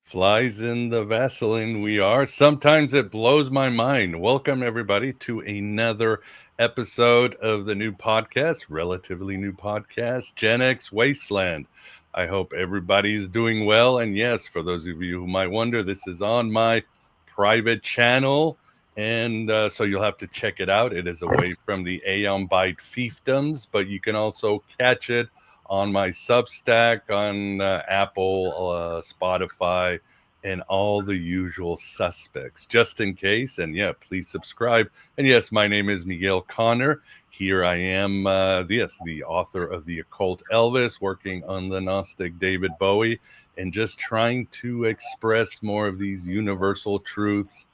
Flies in the Vaseline, we are. Sometimes it blows my mind. Welcome, everybody, to another episode of the new podcast, relatively new podcast, Gen X Wasteland. I hope everybody's doing well. And yes, for those of you who might wonder, this is on my private channel. And so you'll have to check it out. It is away from the Aeon Byte fiefdoms, but you can also catch it on my Substack, on Apple, Spotify, and all the usual suspects, just in case. And yeah, please subscribe. And yes, my name is Miguel Connor. Here I am, the author of The Occult Elvis, working on the Gnostic David Bowie, and just trying to express more of these universal truths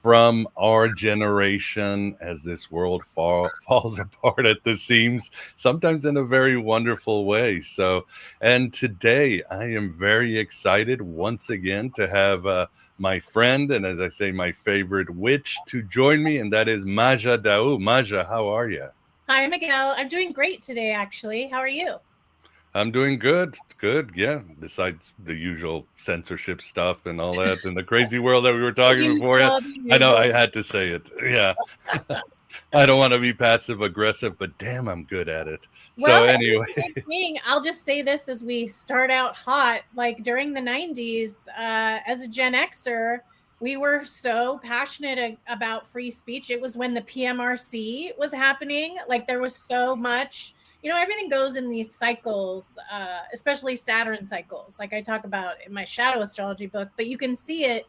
from our generation as this world falls apart at the seams, sometimes in a very wonderful way. So, and today I am very excited once again to have my friend, and as I say, my favorite witch to join me, and that is Maja D'Aoust. Maja, how are you? Hi, Miguel. I'm doing great today, actually. How are you? I'm doing good. Yeah. Besides the usual censorship stuff and all that, and the crazy world that we were talking before. Yeah, I know I had to say it. Yeah. I don't want to be passive aggressive, but damn, I'm good at it. Well, So anyway, I'll just say this as we start out hot. Like during the 90s, as a Gen Xer, we were so passionate about free speech. It was when the PMRC was happening. Like there was so much. Everything goes in these cycles, especially Saturn cycles, like I talk about in my Shadow Astrology book, but you can see it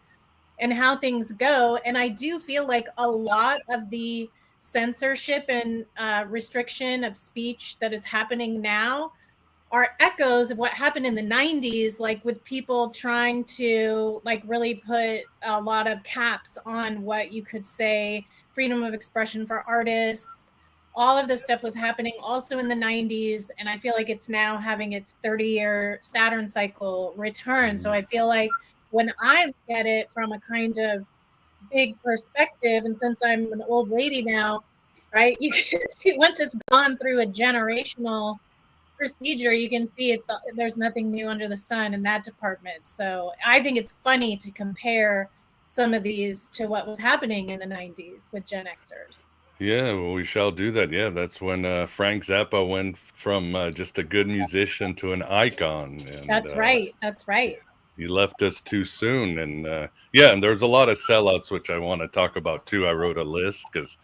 and how things go. And I do feel like a lot of the censorship and restriction of speech that is happening now are echoes of what happened in the 90s, like with people trying to like really put a lot of caps on what you could say, freedom of expression for artists. All of this stuff was happening also in the 90s, and I feel like it's now having its 30-year Saturn cycle return. So I feel like when I look at it from a kind of big perspective, and since I'm an old lady now, right, you can see once it's gone through a generational procedure, you can see there's nothing new under the sun in that department. So I think it's funny to compare some of these to what was happening in the 90s with Gen Xers. yeah, well, we shall do that. Yeah, that's when Frank Zappa went from just a good musician to an icon. And, That's right. That's right. He left us too soon. And yeah, and there's a lot of sellouts, which I want to talk about too. I wrote a list because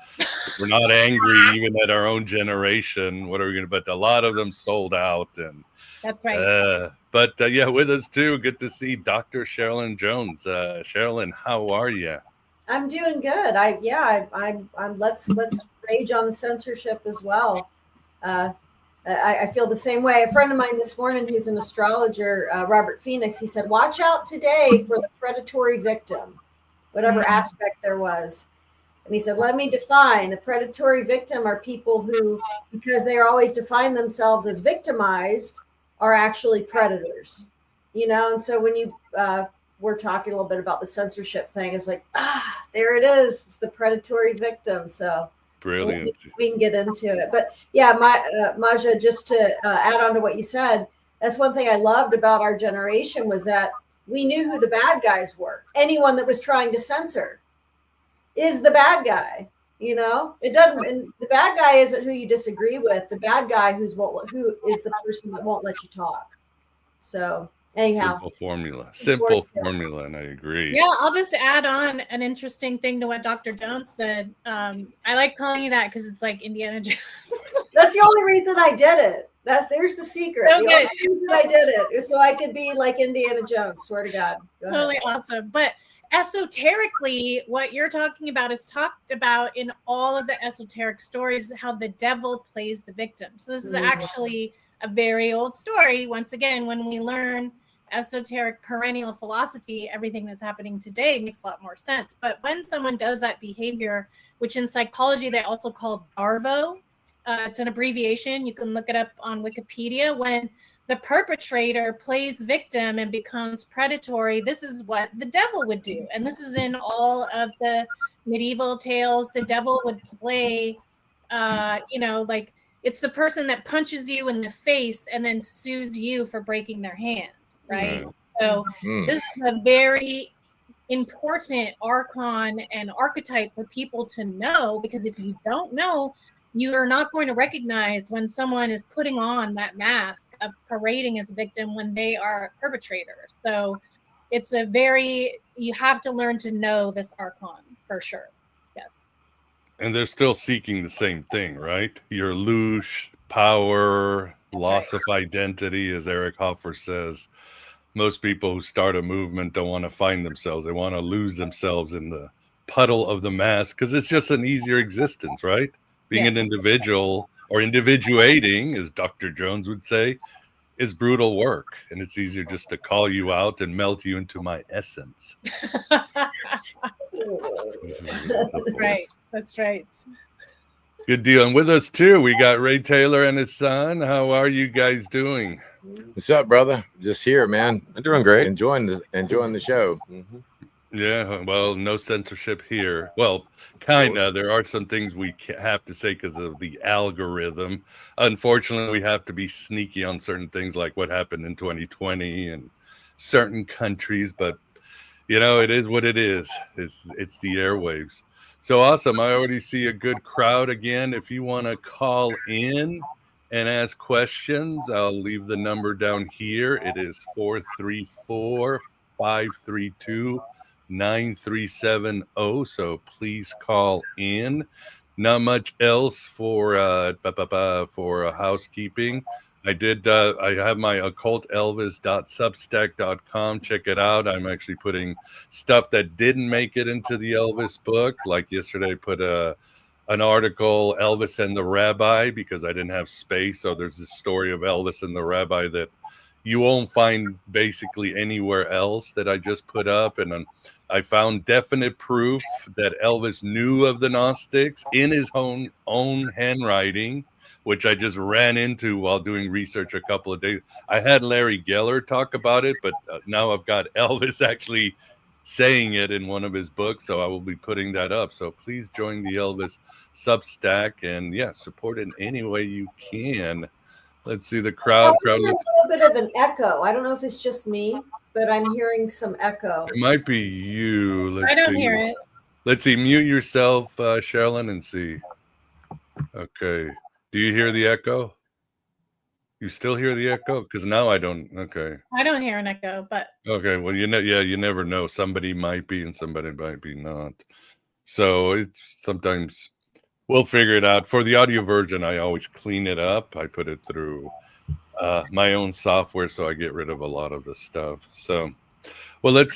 we're not angry even at our own generation. What are we going to, but a lot of them sold out. And that's right. Yeah, with us too. Good to see Dr. Sherilyn Jones. Sherilyn, how are you? I'm doing good. I'm let's rage on the censorship as well. I feel the same way. A friend of mine this morning, who's an astrologer, Robert Phoenix, he said, "Watch out today for the predatory victim, whatever aspect there was." And he said, "Let me define. A predatory victim are people who, because they are always define themselves as victimized, are actually predators." And so when you we're talking a little bit about the censorship thing, it's like, there it is. It's the predatory victim. So brilliant. We can get into it. But yeah, Maja, just to add on to what you said, that's one thing I loved about our generation was that we knew who the bad guys were. Anyone that was trying to censor is the bad guy. It doesn't. And the bad guy isn't who you disagree with. The bad guy who is the person that won't let you talk. So anyhow, simple formula, and I agree. Yeah, I'll just add on an interesting thing to what Dr. Jones said. I like calling you that because it's like Indiana Jones. That's the only reason I did it. There's the secret. So the only reason I did it is so I could be like Indiana Jones. Swear to God. Totally awesome. But esoterically, what you're talking about is talked about in all of the esoteric stories, how the devil plays the victim. So this is actually a very old story. Once again, when we learn esoteric perennial philosophy, everything that's happening today makes a lot more sense. But when someone does that behavior, which in psychology they also call DARVO, it's an abbreviation, you can look it up on Wikipedia. When the perpetrator plays victim and becomes predatory, this is what the devil would do. And this is in all of the medieval tales. The devil would play, like it's the person that punches you in the face and then sues you for breaking their hand. Right. So this is a very important archon and archetype for people to know, because if you don't know, you are not going to recognize when someone is putting on that mask of parading as a victim when they are a perpetrator. So it's you have to learn to know this archon for sure. Yes. And they're still seeking the same thing, right? Your loosh, power, loss of identity, as Eric Hoffer says. Most people who start a movement don't want to find themselves. They want to lose themselves in the puddle of the mask because it's just an easier existence, right? Being an individual, or individuating, as Dr. Jones would say, is brutal work. And it's easier just to call you out and melt you into my essence. Right. That's right. Good deal. And with us too, we got Ray Taylor and his son. How are you guys doing? What's up, brother? Just here, man. I'm doing great. Enjoying the show. Yeah, well, no censorship here. Well, kind of. There are some things we have to say because of the algorithm. Unfortunately, we have to be sneaky on certain things like what happened in 2020 and certain countries. But, you know, it is what it is. It's the airwaves. So awesome. I already see a good crowd again. If you want to call in and ask questions, I'll leave the number down here. It is 434-532-9370. So please call in. Not much else for housekeeping. I have my occultelvis.substack.com. Check it out. I'm actually putting stuff that didn't make it into the Elvis book. Like yesterday, I put an article, Elvis and the Rabbi, because I didn't have space. So there's this story of Elvis and the Rabbi that you won't find basically anywhere else that I just put up. And I found definite proof that Elvis knew of the Gnostics in his own handwriting, which I just ran into while doing research a couple of days. I had Larry Geller talk about it, but now I've got Elvis actually saying it in one of his books, so I will be putting that up. So please join the Elvis Substack and, support it in any way you can. Let's see the crowd. A little bit of an echo. I don't know if it's just me, but I'm hearing some echo. It might be you. I don't hear it. Let's see. Mute yourself, Sherilyn, and see. Okay. Do you hear the echo? You still hear the echo? Because now I don't. Okay. I don't hear an echo, but. Okay. Well, you never know. Somebody might be and somebody might be not. So it's sometimes we'll figure it out. For the audio version, I always clean it up. I put it through my own software, so I get rid of a lot of the stuff. So, well, let's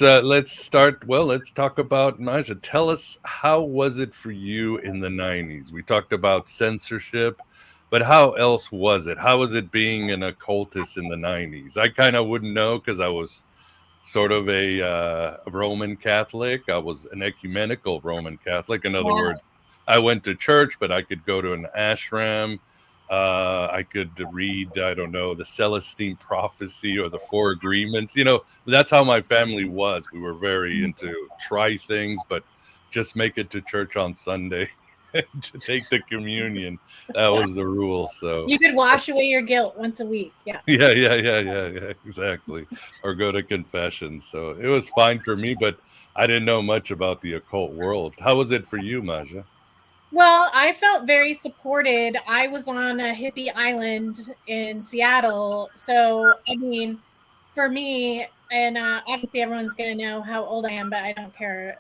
start. Well, let's talk about Maja. Tell us, how was it for you in the 90s? We talked about censorship, but how else was it? How was it being an occultist in the 90s? I kind of wouldn't know because I was sort of a Roman Catholic. I was an ecumenical Roman Catholic. In other words, I went to church, but I could go to an ashram. I could read, I don't know, the Celestine Prophecy or the Four Agreements. You know, that's how my family was. We were very into try things, but just make it to church on Sunday to take the communion. That was the rule. So you could wash away your guilt once a week. Yeah, exactly. Or go to confession. So it was fine for me, but I didn't know much about the occult world. How was it for you, Maja? Well, I felt very supported. I was on a hippie island in Seattle. So, I mean, for me, and obviously everyone's going to know how old I am, but I don't care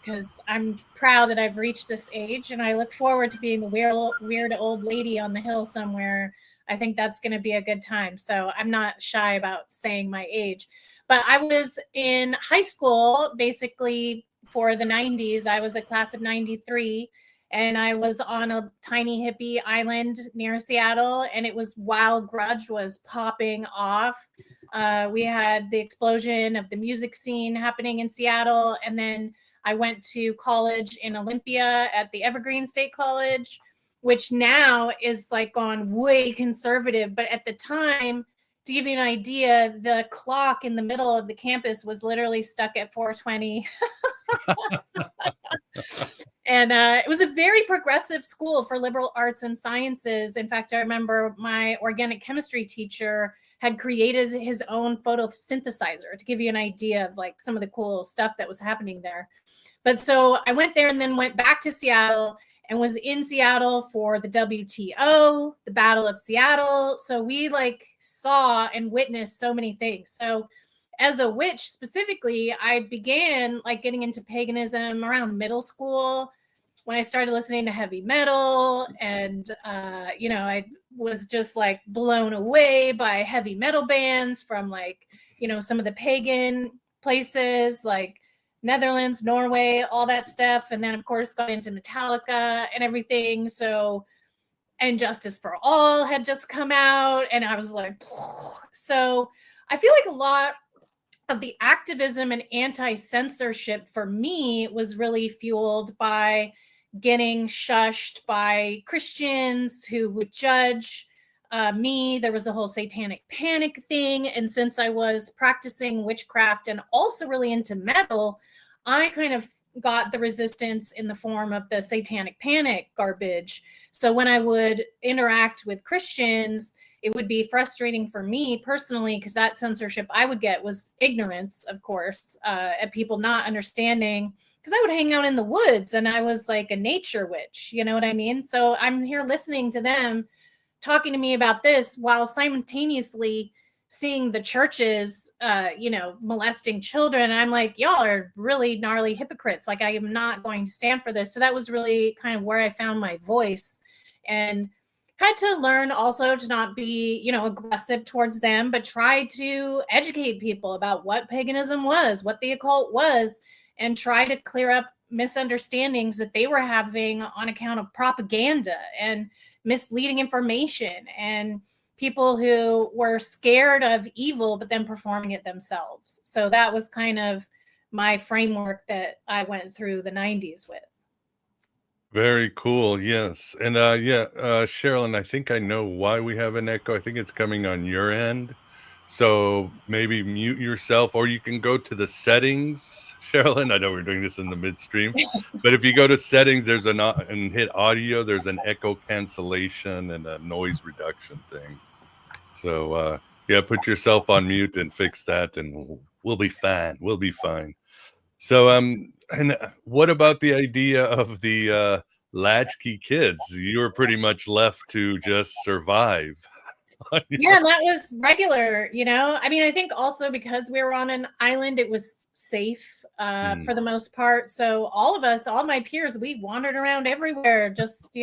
because I'm proud that I've reached this age. And I look forward to being the weird old lady on the hill somewhere. I think that's going to be a good time. So I'm not shy about saying my age. But I was in high school, basically, for the 90s. I was a class of 93. And I was on a tiny hippie island near Seattle, and it was while Grunge was popping off. We had the explosion of the music scene happening in Seattle. And then I went to college in Olympia at the Evergreen State College, which now is like gone way conservative. But at the time, to give you an idea, the clock in the middle of the campus was literally stuck at 4:20. And it was a very progressive school for liberal arts and sciences. In fact, I remember my organic chemistry teacher had created his own photosynthesizer, to give you an idea of like some of the cool stuff that was happening there. But so I went there and then went back to Seattle and was in Seattle for the WTO, the Battle of Seattle. So we like saw and witnessed so many things. So as a witch specifically, I began like getting into paganism around middle school when I started listening to heavy metal. And, I was just like blown away by heavy metal bands from like, some of the pagan places like Netherlands, Norway, all that stuff. And then, of course, got into Metallica and everything. So, and Justice for All had just come out. And I was like, so I feel like a lot of the activism and anti-censorship for me was really fueled by getting shushed by Christians who would judge me. There was the whole satanic panic thing. And since I was practicing witchcraft and also really into metal, I kind of got the resistance in the form of the satanic panic garbage. So when I would interact with Christians, it would be frustrating for me personally, because that censorship I would get was ignorance, of course, at people not understanding, because I would hang out in the woods and I was like a nature witch, you know what I mean? So I'm here listening to them talking to me about this while simultaneously seeing the churches, molesting children. And I'm like, y'all are really gnarly hypocrites. Like, I am not going to stand for this. So that was really kind of where I found my voice, and had to learn also to not be, aggressive towards them, but try to educate people about what paganism was, what the occult was, and try to clear up misunderstandings that they were having on account of propaganda and misleading information and people who were scared of evil, but then performing it themselves. So that was kind of my framework that I went through the 90s with. Very cool. Yes. And Sherilyn, I think I know why we have an echo. I think it's coming on your end. So maybe mute yourself, or you can go to the settings, Sherilyn. I know we're doing this in the midstream, but if you go to settings, and hit audio, there's an echo cancellation and a noise reduction thing. So put yourself on mute and fix that, and we'll be fine. We'll be fine. So and what about the idea of the Latchki Kids? You were pretty much left to just survive. Yeah, that was regular, I mean, I think also because we were on an island, it was safe for the most part. So all of us, all my peers, we wandered around everywhere, just,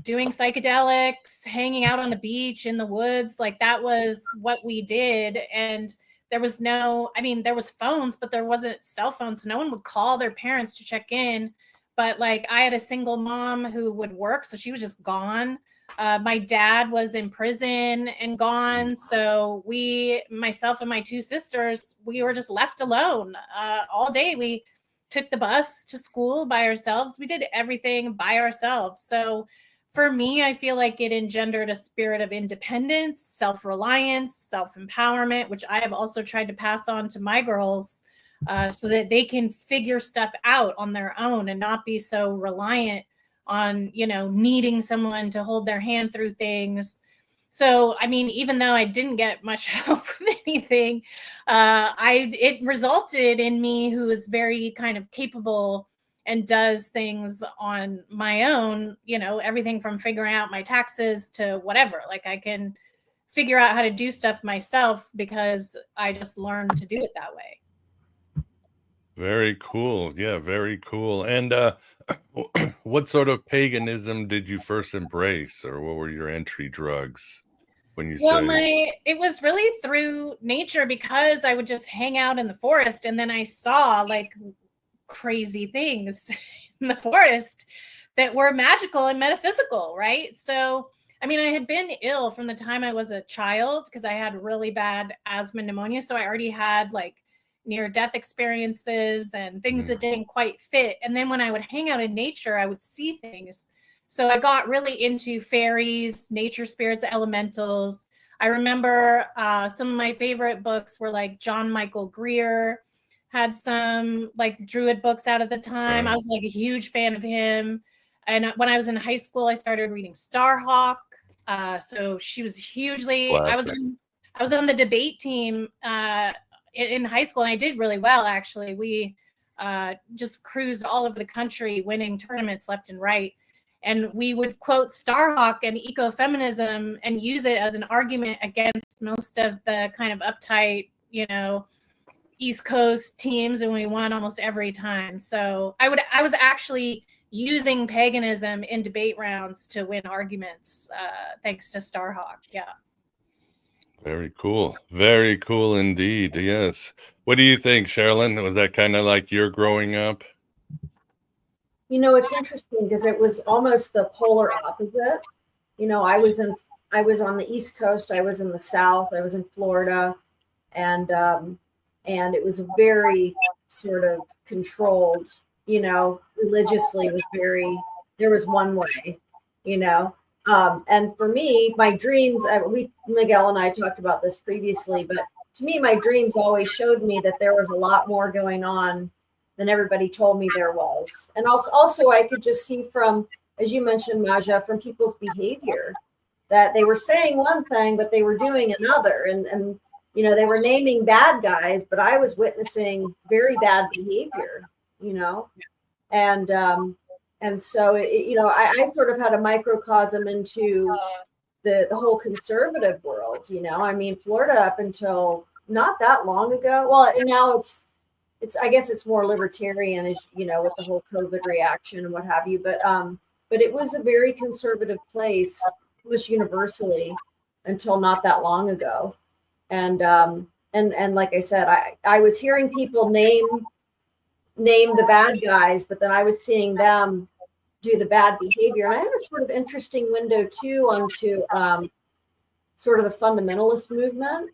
doing psychedelics, hanging out on the beach, in the woods. Like, that was what we did. And there was there was phones, but there wasn't cell phones. So no one would call their parents to check in. But like, I had a single mom who would work, so she was just gone. My dad was in prison and gone. So myself and my two sisters, we were just left alone all day. We took the bus to school by ourselves. We did everything by ourselves. So for me, I feel like it engendered a spirit of independence, self-reliance, self-empowerment, which I have also tried to pass on to my girls so that they can figure stuff out on their own and not be so reliant on, needing someone to hold their hand through things. So, I mean, even though I didn't get much help with anything, it resulted in me who is very kind of capable and does things on my own, everything from figuring out my taxes to whatever. Like, I can figure out how to do stuff myself because I just learned to do it that way. Very cool. Yeah, very cool. And what sort of paganism did you first embrace, or what were your entry drugs when you say? It was really through nature, because I would just hang out in the forest, and then I saw like crazy things in the forest that were magical and metaphysical, right? So, I mean, I had been ill from the time I was a child because I had really bad asthma pneumonia. So I already had like near-death experiences and things that didn't quite fit. And then when I would hang out in nature, I would see things. So I got really into fairies, nature spirits, elementals. I remember some of my favorite books were like John Michael Greer had some like druid books out at the time. Right. I was like a huge fan of him. And when I was in high school, I started reading Starhawk. So she was hugely, I was on the debate team in high school, and I did really well, actually. We just cruised all over the country, winning tournaments left and right. And we would quote Starhawk and ecofeminism and use it as an argument against most of the kind of uptight, East Coast teams, and we won almost every time. So I was actually using paganism in debate rounds to win arguments, thanks to Starhawk. Yeah. Very cool. Very cool indeed. Yes. What do you think, Sherilyn? Was that kind of like your growing up? It's interesting because it was almost the polar opposite. I was on the East Coast, I was in the South, I was in Florida, and it was very sort of controlled, religiously. It was there was one way, and for me, my dreams, Miguel and I talked about this previously, but to me, my dreams always showed me that there was a lot more going on than everybody told me there was. And also I could just see from, as you mentioned, Maja, from people's behavior, that they were saying one thing, but they were doing another. And they were naming bad guys, but I was witnessing very bad behavior, and so, I sort of had a microcosm into the whole conservative world, Florida up until not that long ago. Well, and now I guess it's more libertarian, with the whole COVID reaction and what have you. But it was a very conservative place, almost universally, until not that long ago. And like I said, I was hearing people name the bad guys, but then I was seeing them do the bad behavior. And I had a sort of interesting window too onto sort of the fundamentalist movement,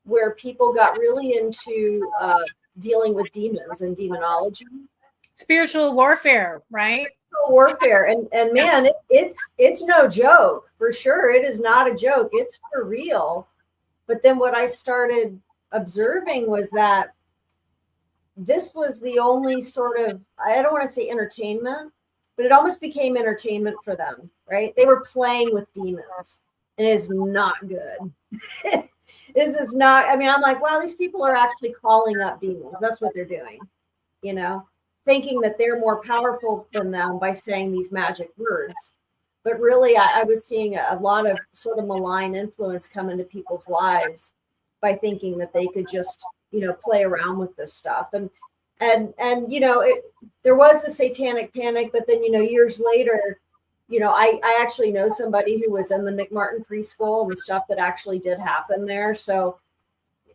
where people got really into dealing with demons and demonology, spiritual warfare, right? Warfare, and man, it's no joke, for sure. It is not a joke, it's for real. But then what I started observing was that this was the only sort of, I don't want to say entertainment, but it almost became entertainment for them, right? They were playing with demons, and it is not good. This is not, I'm like, wow, these people are actually calling up demons. That's what they're doing, thinking that they're more powerful than them by saying these magic words. But really, I was seeing a lot of sort of malign influence come into people's lives by thinking that they could just, play around with this stuff. And there was the satanic panic, but then, years later, I actually know somebody who was in the McMartin preschool and stuff that actually did happen there. So,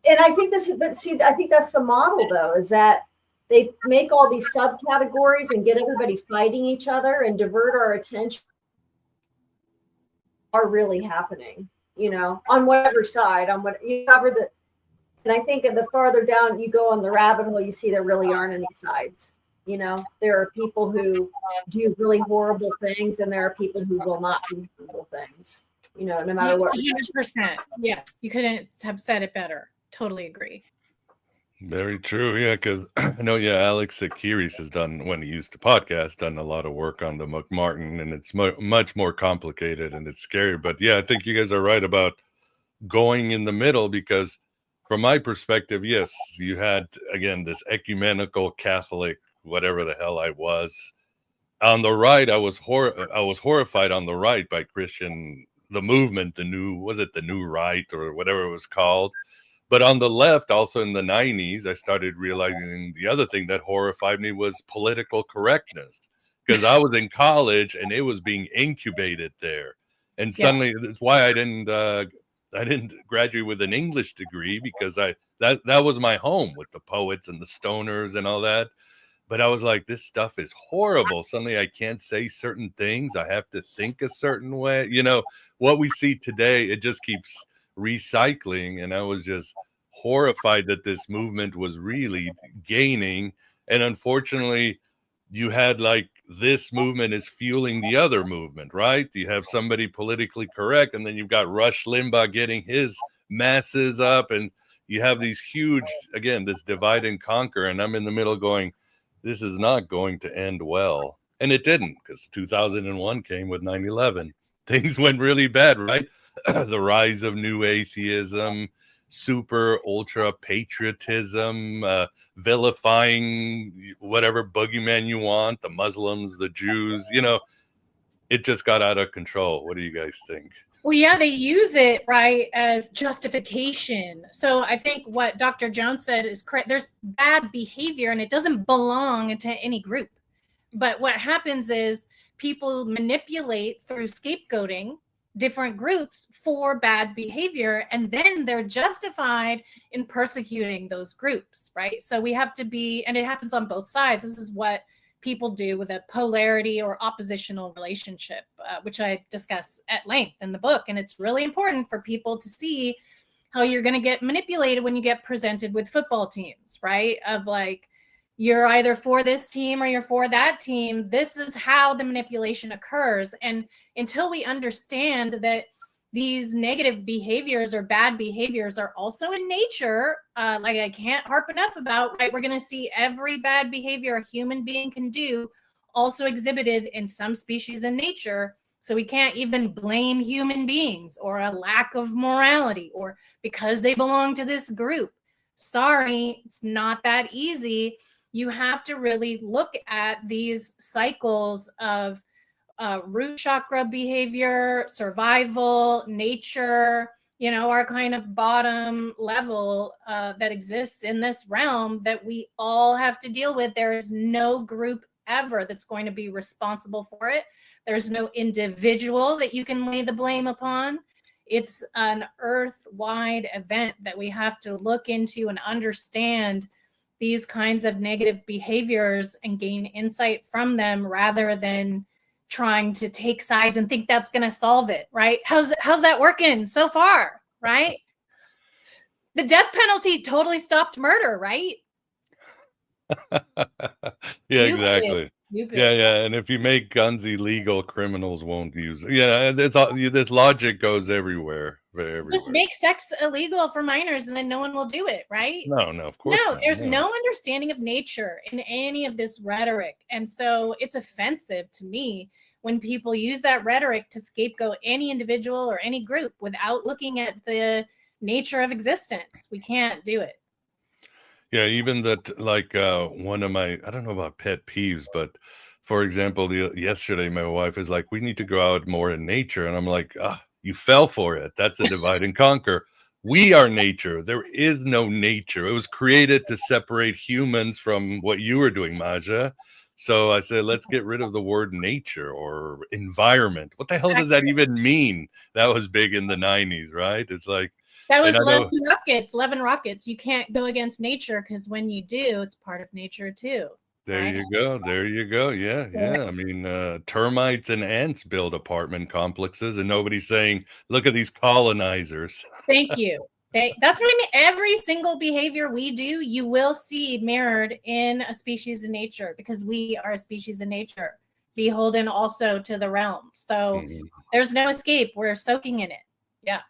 and I think I think that's the model though, is that they make all these subcategories and get everybody fighting each other and divert our attention are really happening, on whatever side, on whatever and I think the farther down you go on the rabbit hole, you see there really aren't any sides. There are people who do really horrible things, and there are people who will not do horrible things, no matter what. 100%. Yes, you couldn't have said it better. Totally agree. Very true. Yeah, because I know, Alex Akiris has done, when he used to podcast, done a lot of work on the McMartin, and it's much more complicated and it's scary. But yeah, I think you guys are right about going in the middle, because from my perspective, yes, you had, again, this ecumenical Catholic, whatever the hell I was. On the right, I was horrified on the right by the movement, the New Right or whatever it was called. But on the left, also in the 90s, I started realizing the other thing that horrified me was political correctness, because I was in college and it was being incubated there. And suddenly, that's why I didn't graduate with an English degree, because that was my home with the poets and the stoners and all that. But I was like, this stuff is horrible. Suddenly I can't say certain things. I have to think a certain way. What we see today, it just keeps recycling. And I was just horrified that this movement was really gaining. And unfortunately, you had this movement is fueling the other movement, right? You have somebody politically correct, and then you've got Rush Limbaugh getting his masses up, and you have these huge, again, this divide and conquer. And I'm in the middle going, this is not going to end well. And it didn't, because 2001 came with 9/11. Things went really bad, right? The rise of new atheism, super ultra patriotism, vilifying whatever boogeyman you want, the Muslims, the Jews, it just got out of control. What do you guys think? Well, yeah, they use it, right, as justification. So I think what Dr. Jones said is correct. There's bad behavior and it doesn't belong to any group. But what happens is people manipulate through scapegoating different groups for bad behavior, and then they're justified in persecuting those groups, right? So we have to be, and it happens on both sides. This is what people do with a polarity or oppositional relationship, which I discuss at length in the book. And it's really important for people to see how you're going to get manipulated when you get presented with football teams, right? Of like, you're either for this team or you're for that team. This is how the manipulation occurs. And until we understand that these negative behaviors or bad behaviors are also in nature, like I can't harp enough about, right? We're going to see every bad behavior a human being can do also exhibited in some species in nature. So we can't even blame human beings or a lack of morality or because they belong to this group. Sorry, it's not that easy. You have to really look at these cycles of root chakra behavior, survival, nature, our kind of bottom level that exists in this realm that we all have to deal with. There is no group ever that's going to be responsible for it. There's no individual that you can lay the blame upon. It's an earth-wide event that we have to look into and understand these kinds of negative behaviors and gain insight from them rather than trying to take sides and think that's going to solve it, right? How's that working so far, right? The death penalty totally stopped murder, right? Yeah, exactly. Yeah. And if you make guns illegal, criminals won't use it. Yeah, this logic goes everywhere. Just make sex illegal for minors and then no one will do it, right? No, of course not. There's no understanding of nature in any of this rhetoric. And so it's offensive to me when people use that rhetoric to scapegoat any individual or any group without looking at the nature of existence. We can't do it. Yeah, even that, like one of my, I don't know about pet peeves, but for example, yesterday my wife is like, we need to go out more in nature. And I'm like, you fell for it. That's a divide and conquer. We are nature. There is no nature. It was created to separate humans from what you were doing, Maja. So I said, let's get rid of the word nature or environment. What the hell does that even mean? That was big in the 90s, right? It's like, that was Love and Rockets. You can't go against nature because when you do, it's part of nature too. There you go. Yeah. I mean, termites and ants build apartment complexes, and nobody's saying, look at these colonizers. Thank you. That's what I mean. Every single behavior we do, you will see mirrored in a species in nature because we are a species in nature, beholden also to the realm. So there's no escape. We're soaking in it. Yeah.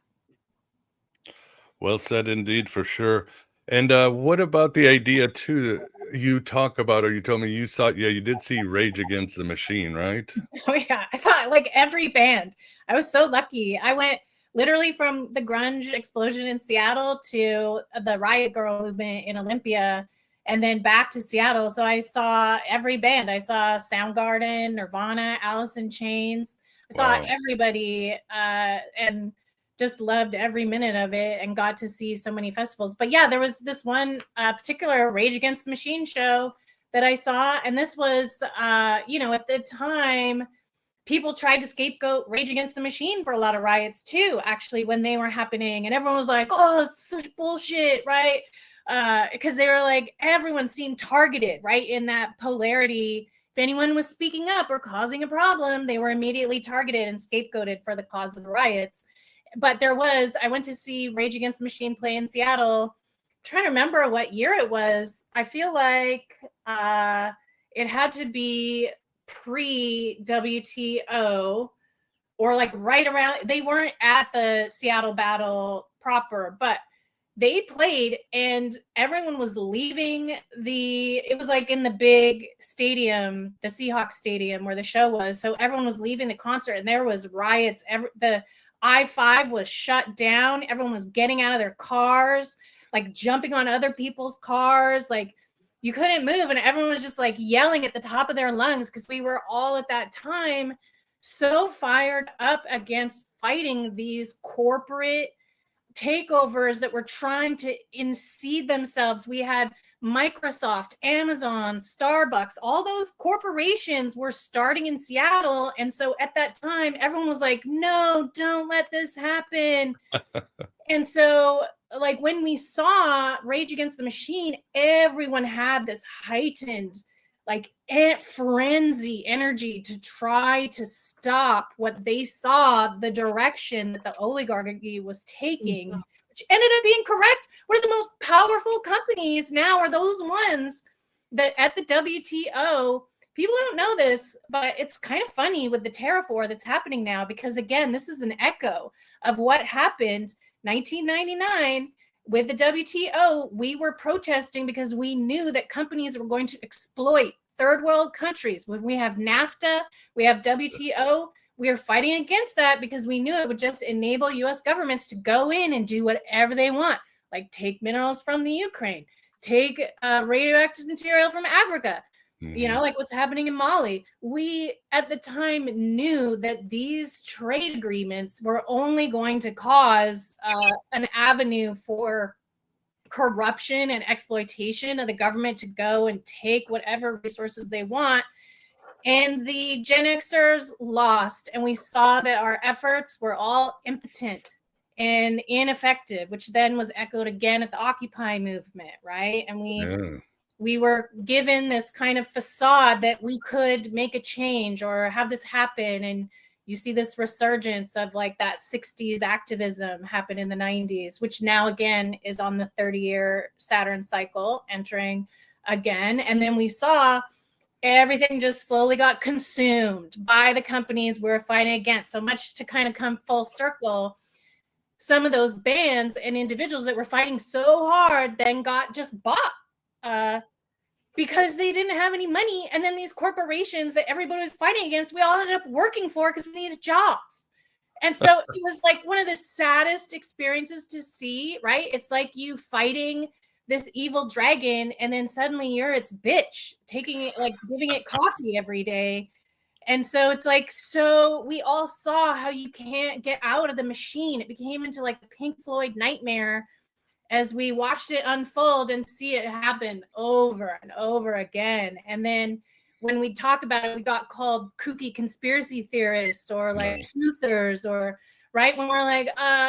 Well said indeed, for sure. And what about the idea too? You talk about, or you told me you saw, you did see Rage Against the Machine, right? Oh yeah, I saw like every band. I was so lucky. I went literally from the grunge explosion in Seattle to the Riot Girl movement in Olympia, and then back to Seattle. So I saw every band. I saw Soundgarden, Nirvana, Alice in Chains. I saw everybody, and just loved every minute of it and got to see so many festivals. But yeah, there was this one particular Rage Against the Machine show that I saw. And this was, at the time, people tried to scapegoat Rage Against the Machine for a lot of riots too, actually, when they were happening. And everyone was like, oh, it's such bullshit, right? Because they were like, everyone seemed targeted, right? In that polarity. If anyone was speaking up or causing a problem, they were immediately targeted and scapegoated for the cause of the riots. But I went to see Rage Against the Machine play in Seattle. I'm trying to remember what year it was. I feel like it had to be pre-WTO or like right around. They weren't at the Seattle battle proper, but they played and everyone was leaving it was like in the big stadium, the Seahawks stadium where the show was. So everyone was leaving the concert and there was riots. I-5 was shut down. Everyone was getting out of their cars, like jumping on other people's cars. Like you couldn't move. And everyone was just like yelling at the top of their lungs because we were all at that time so fired up against fighting these corporate takeovers that were trying to inseed themselves. We had Microsoft, Amazon, Starbucks, all those corporations were starting in Seattle. And so at that time, everyone was like, no, don't let this happen. And so, like, when we saw Rage Against the Machine, everyone had this heightened, like, frenzy energy to try to stop what they saw the direction that the oligarchy was taking, which ended up being correct. One of the most powerful companies now are those ones that at the WTO, people don't know this, but it's kind of funny with the tariff war that's happening now, because again, this is an echo of what happened 1999 with the WTO. We were protesting because we knew that companies were going to exploit third world countries. When we have NAFTA, we have WTO, we are fighting against that because we knew it would just enable US governments to go in and do whatever they want, like take minerals from the Ukraine, take radioactive material from Africa, you know, like what's happening in Mali. We at the time knew that these trade agreements were only going to cause an avenue for corruption and exploitation of the government to go and take whatever resources they want. And the Gen Xers lost, and we saw that our efforts were all impotent and ineffective, which then was echoed again at the Occupy movement, right? And we were given this kind of facade that we could make a change or have this happen. And you see this resurgence of like that 60s activism happen in the 90s, which now again is on the 30-year Saturn cycle entering again. And then we saw everything just slowly got consumed by the companies we're fighting against. So much to kind of come full circle. Some of those bands and individuals that were fighting so hard then got just bought because they didn't have any money. And then these corporations that everybody was fighting against, we all ended up working for because we needed jobs. And so it was like one of the saddest experiences to see, right? It's like you fighting this evil dragon and then suddenly you're its bitch, taking it, like giving it coffee every day. And so it's like, so we all saw how you can't get out of the machine. It became into like the Pink Floyd nightmare as we watched it unfold and see it happen over and over again. And then when we talk about it, we got called kooky conspiracy theorists or like truthers, or right when we're like,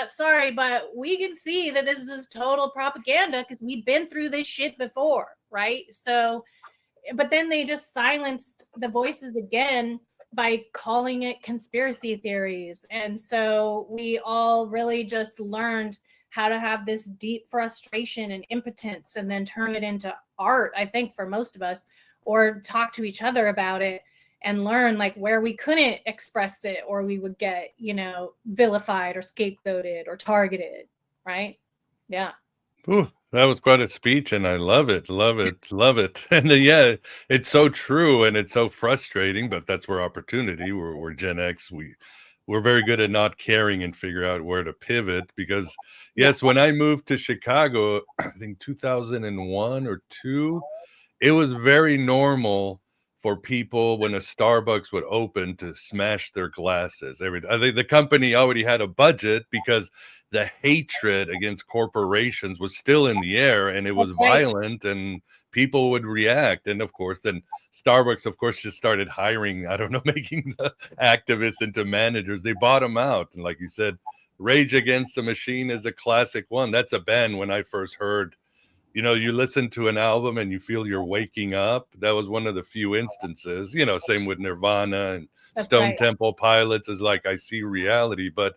sorry, but we can see that this is total propaganda because we've been through this shit before, right? So, but then they just silenced the voices again by calling it conspiracy theories. And so we all really just learned how to have this deep frustration and impotence and then turn it into art, I think, for most of us, or talk to each other about it and learn like where we couldn't express it, or we would get, you know, vilified or scapegoated or targeted, right? Yeah. Ooh, that was quite a speech, and I love it, love it, love it. And yeah, it's so true, and it's so frustrating, but that's where opportunity. We're Gen X. We're very good at not caring and figure out where to pivot. Because yes, when I moved to Chicago, I think 2001 or 2, it was very normal for people when a Starbucks would open to smash their glasses. I think the company already had a budget because the hatred against corporations was still in the air, and it was violent, and people would react. And of course, then Starbucks, of course, just started hiring, I don't know, making the activists into managers. They bought them out. And like you said, Rage Against the Machine is a classic one. That's a band when I first heard, you know, you listen to an album and you feel you're waking up. That was one of the few instances, you know, same with Nirvana and Stone Temple Pilots is like, I see reality. But,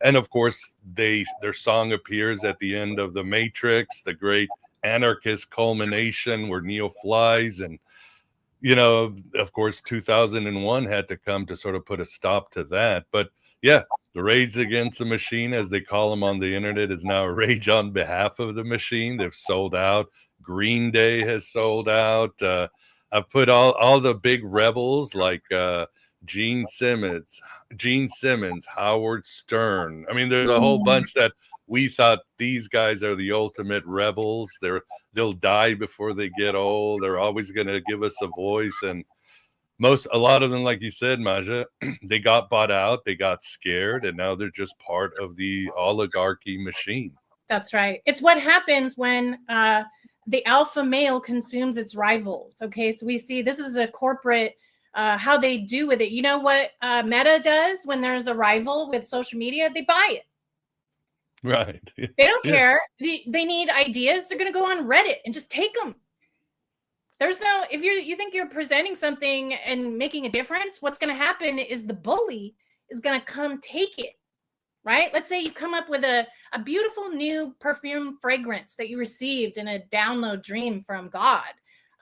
and of course, their song appears at the end of The Matrix, the great anarchist culmination where Neo flies. And, you know, of course, 2001 had to come to sort of put a stop to that. But yeah, the Rage Against the Machine, as they call them on the internet, is now Rage on Behalf of the Machine. They've sold out. Green Day has sold out. I've put all the big rebels like Gene Simmons, Howard Stern. I mean, there's a whole bunch that we thought these guys are the ultimate rebels. They'll die before they get old. They're always going to give us a voice. And a lot of them, like you said, Maja, they got bought out, they got scared, and now they're just part of the oligarchy machine. That's right. It's what happens when the alpha male consumes its rivals. Okay, so we see this is a corporate, how they do with it. You know what Meta does when there's a rival with social media? They buy it. Right. They don't care. They need ideas. They're going to go on Reddit and just take them. There's no, if you think you're presenting something and making a difference, what's going to happen is the bully is going to come take it, right? Let's say you come up with a beautiful new perfume fragrance that you received in a download dream from God.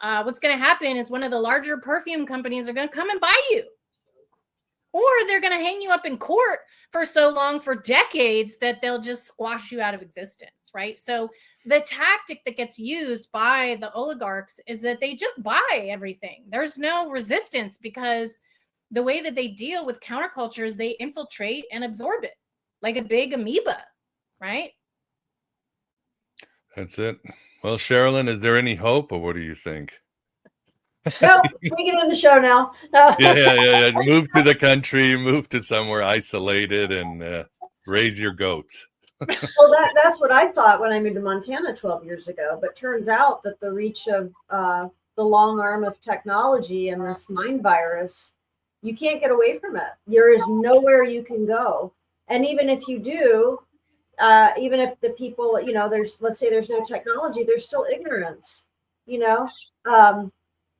What's going to happen is one of the larger perfume companies are going to come and buy you. Or they're going to hang you up in court for so long, for decades, that they'll just squash you out of existence, right? So the tactic that gets used by the oligarchs is that they just buy everything. There's no resistance, because the way that they deal with counterculture is they infiltrate and absorb it like a big amoeba, right? That's it. Well, Sherilyn, is there any hope, or what do you think? No, we can end the show now. Yeah. Move to the country, move to somewhere isolated, and raise your goats. Well, that's what I thought when I moved to Montana 12 years ago. But turns out that the reach of the long arm of technology and this mind virus, you can't get away from it. There is nowhere you can go. And even if you do, even if the people, let's say there's no technology, there's still ignorance,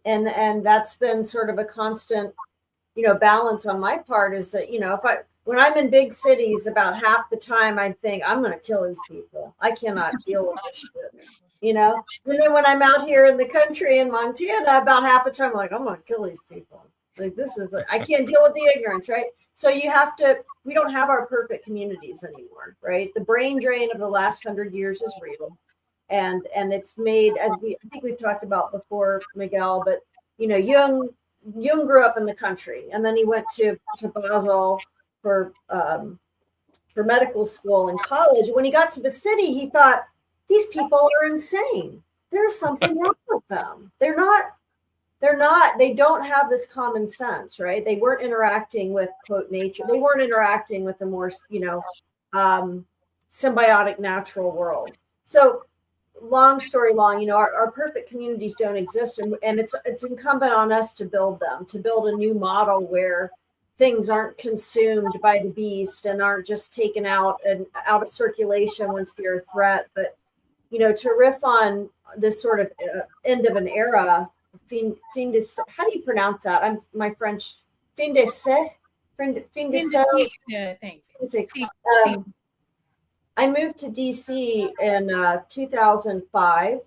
and that's been sort of a constant, balance on my part, is that, when I'm in big cities, about half the time I think I'm going to kill these people. I cannot deal with this shit, And then when I'm out here in the country in Montana, about half the time I'm like, I'm going to kill these people. Like, I can't deal with the ignorance, right? So we don't have our perfect communities anymore, right? The brain drain of the last 100 years is real. And it's made, I think we've talked about before, Miguel, but, Jung grew up in the country, and then he went to Basel for medical school and college. When he got to the city, he thought, these people are insane. There's something wrong with them. They don't have this common sense, right? They weren't interacting with, quote, nature. They weren't interacting with a more, symbiotic natural world. So long story long, our perfect communities don't exist. And it's incumbent on us to build them, to build a new model where things aren't consumed by the beast and aren't just taken out of circulation once they're a threat. But, to riff on this sort of end of an era, how do you pronounce that? I'm my French. Fin de siècle. I think. I moved to DC in 2005,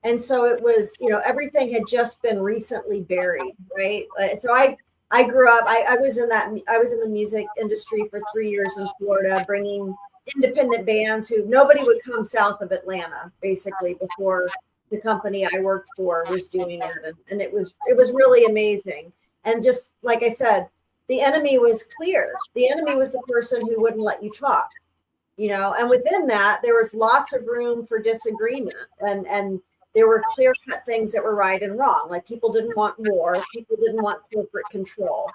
and so it was, everything had just been recently buried, right? So I grew up. I was in the music industry for 3 years in Florida, bringing independent bands who nobody would come south of Atlanta, basically, before the company I worked for was doing it, and it was really amazing. And just like I said, the enemy was clear. The enemy was the person who wouldn't let you talk, and within that there was lots of room for disagreement, and there were clear-cut things that were right and wrong. Like, people didn't want war, people didn't want corporate control,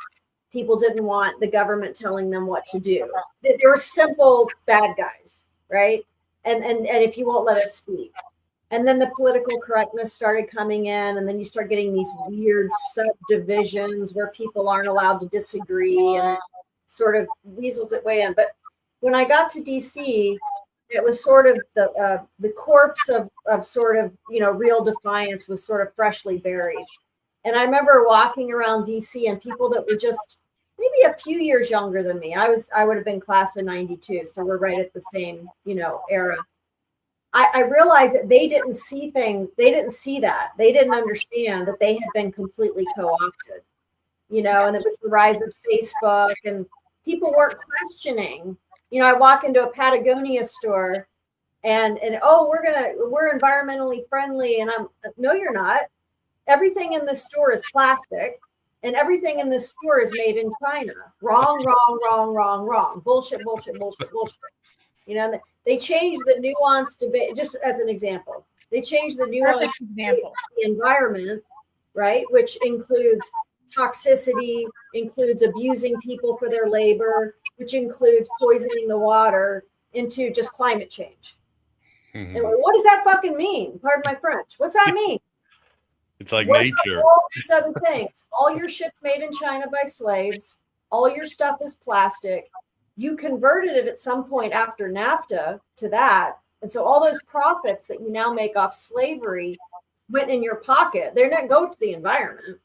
people didn't want the government telling them what to do. There were simple bad guys, right? And if you won't let us speak. And then the political correctness started coming in, and then you start getting these weird subdivisions where people aren't allowed to disagree, and sort of weasels its way in. But when I got to DC, it was sort of the corpse of sort of, real defiance was sort of freshly buried. And I remember walking around DC, and people that were just maybe a few years younger than me. I would have been class of 92, so we're right at the same, era. I realized that they didn't see things. They didn't see that. They didn't understand that they had been completely co-opted, and it was the rise of Facebook, and people weren't questioning. I walk into a Patagonia store and oh, we're environmentally friendly. And no, you're not. Everything in this store is plastic. and everything in this store is made in China. Wrong, wrong, wrong, wrong, wrong. Bullshit, bullshit, bullshit, bullshit. You know, they changed the nuance debate, just as an example. They changed the nuance example. of the environment, right? Which includes toxicity, includes abusing people for their labor, which includes poisoning the water, into just climate change. Mhm. And what does that fucking mean? Pardon my French. What's that mean? It's like What nature. about all these other things? All your shit's made in China by slaves. All your stuff is plastic. You converted it at some point after NAFTA to that. And so all those profits that you now make off slavery went in your pocket. They're not go to the environment.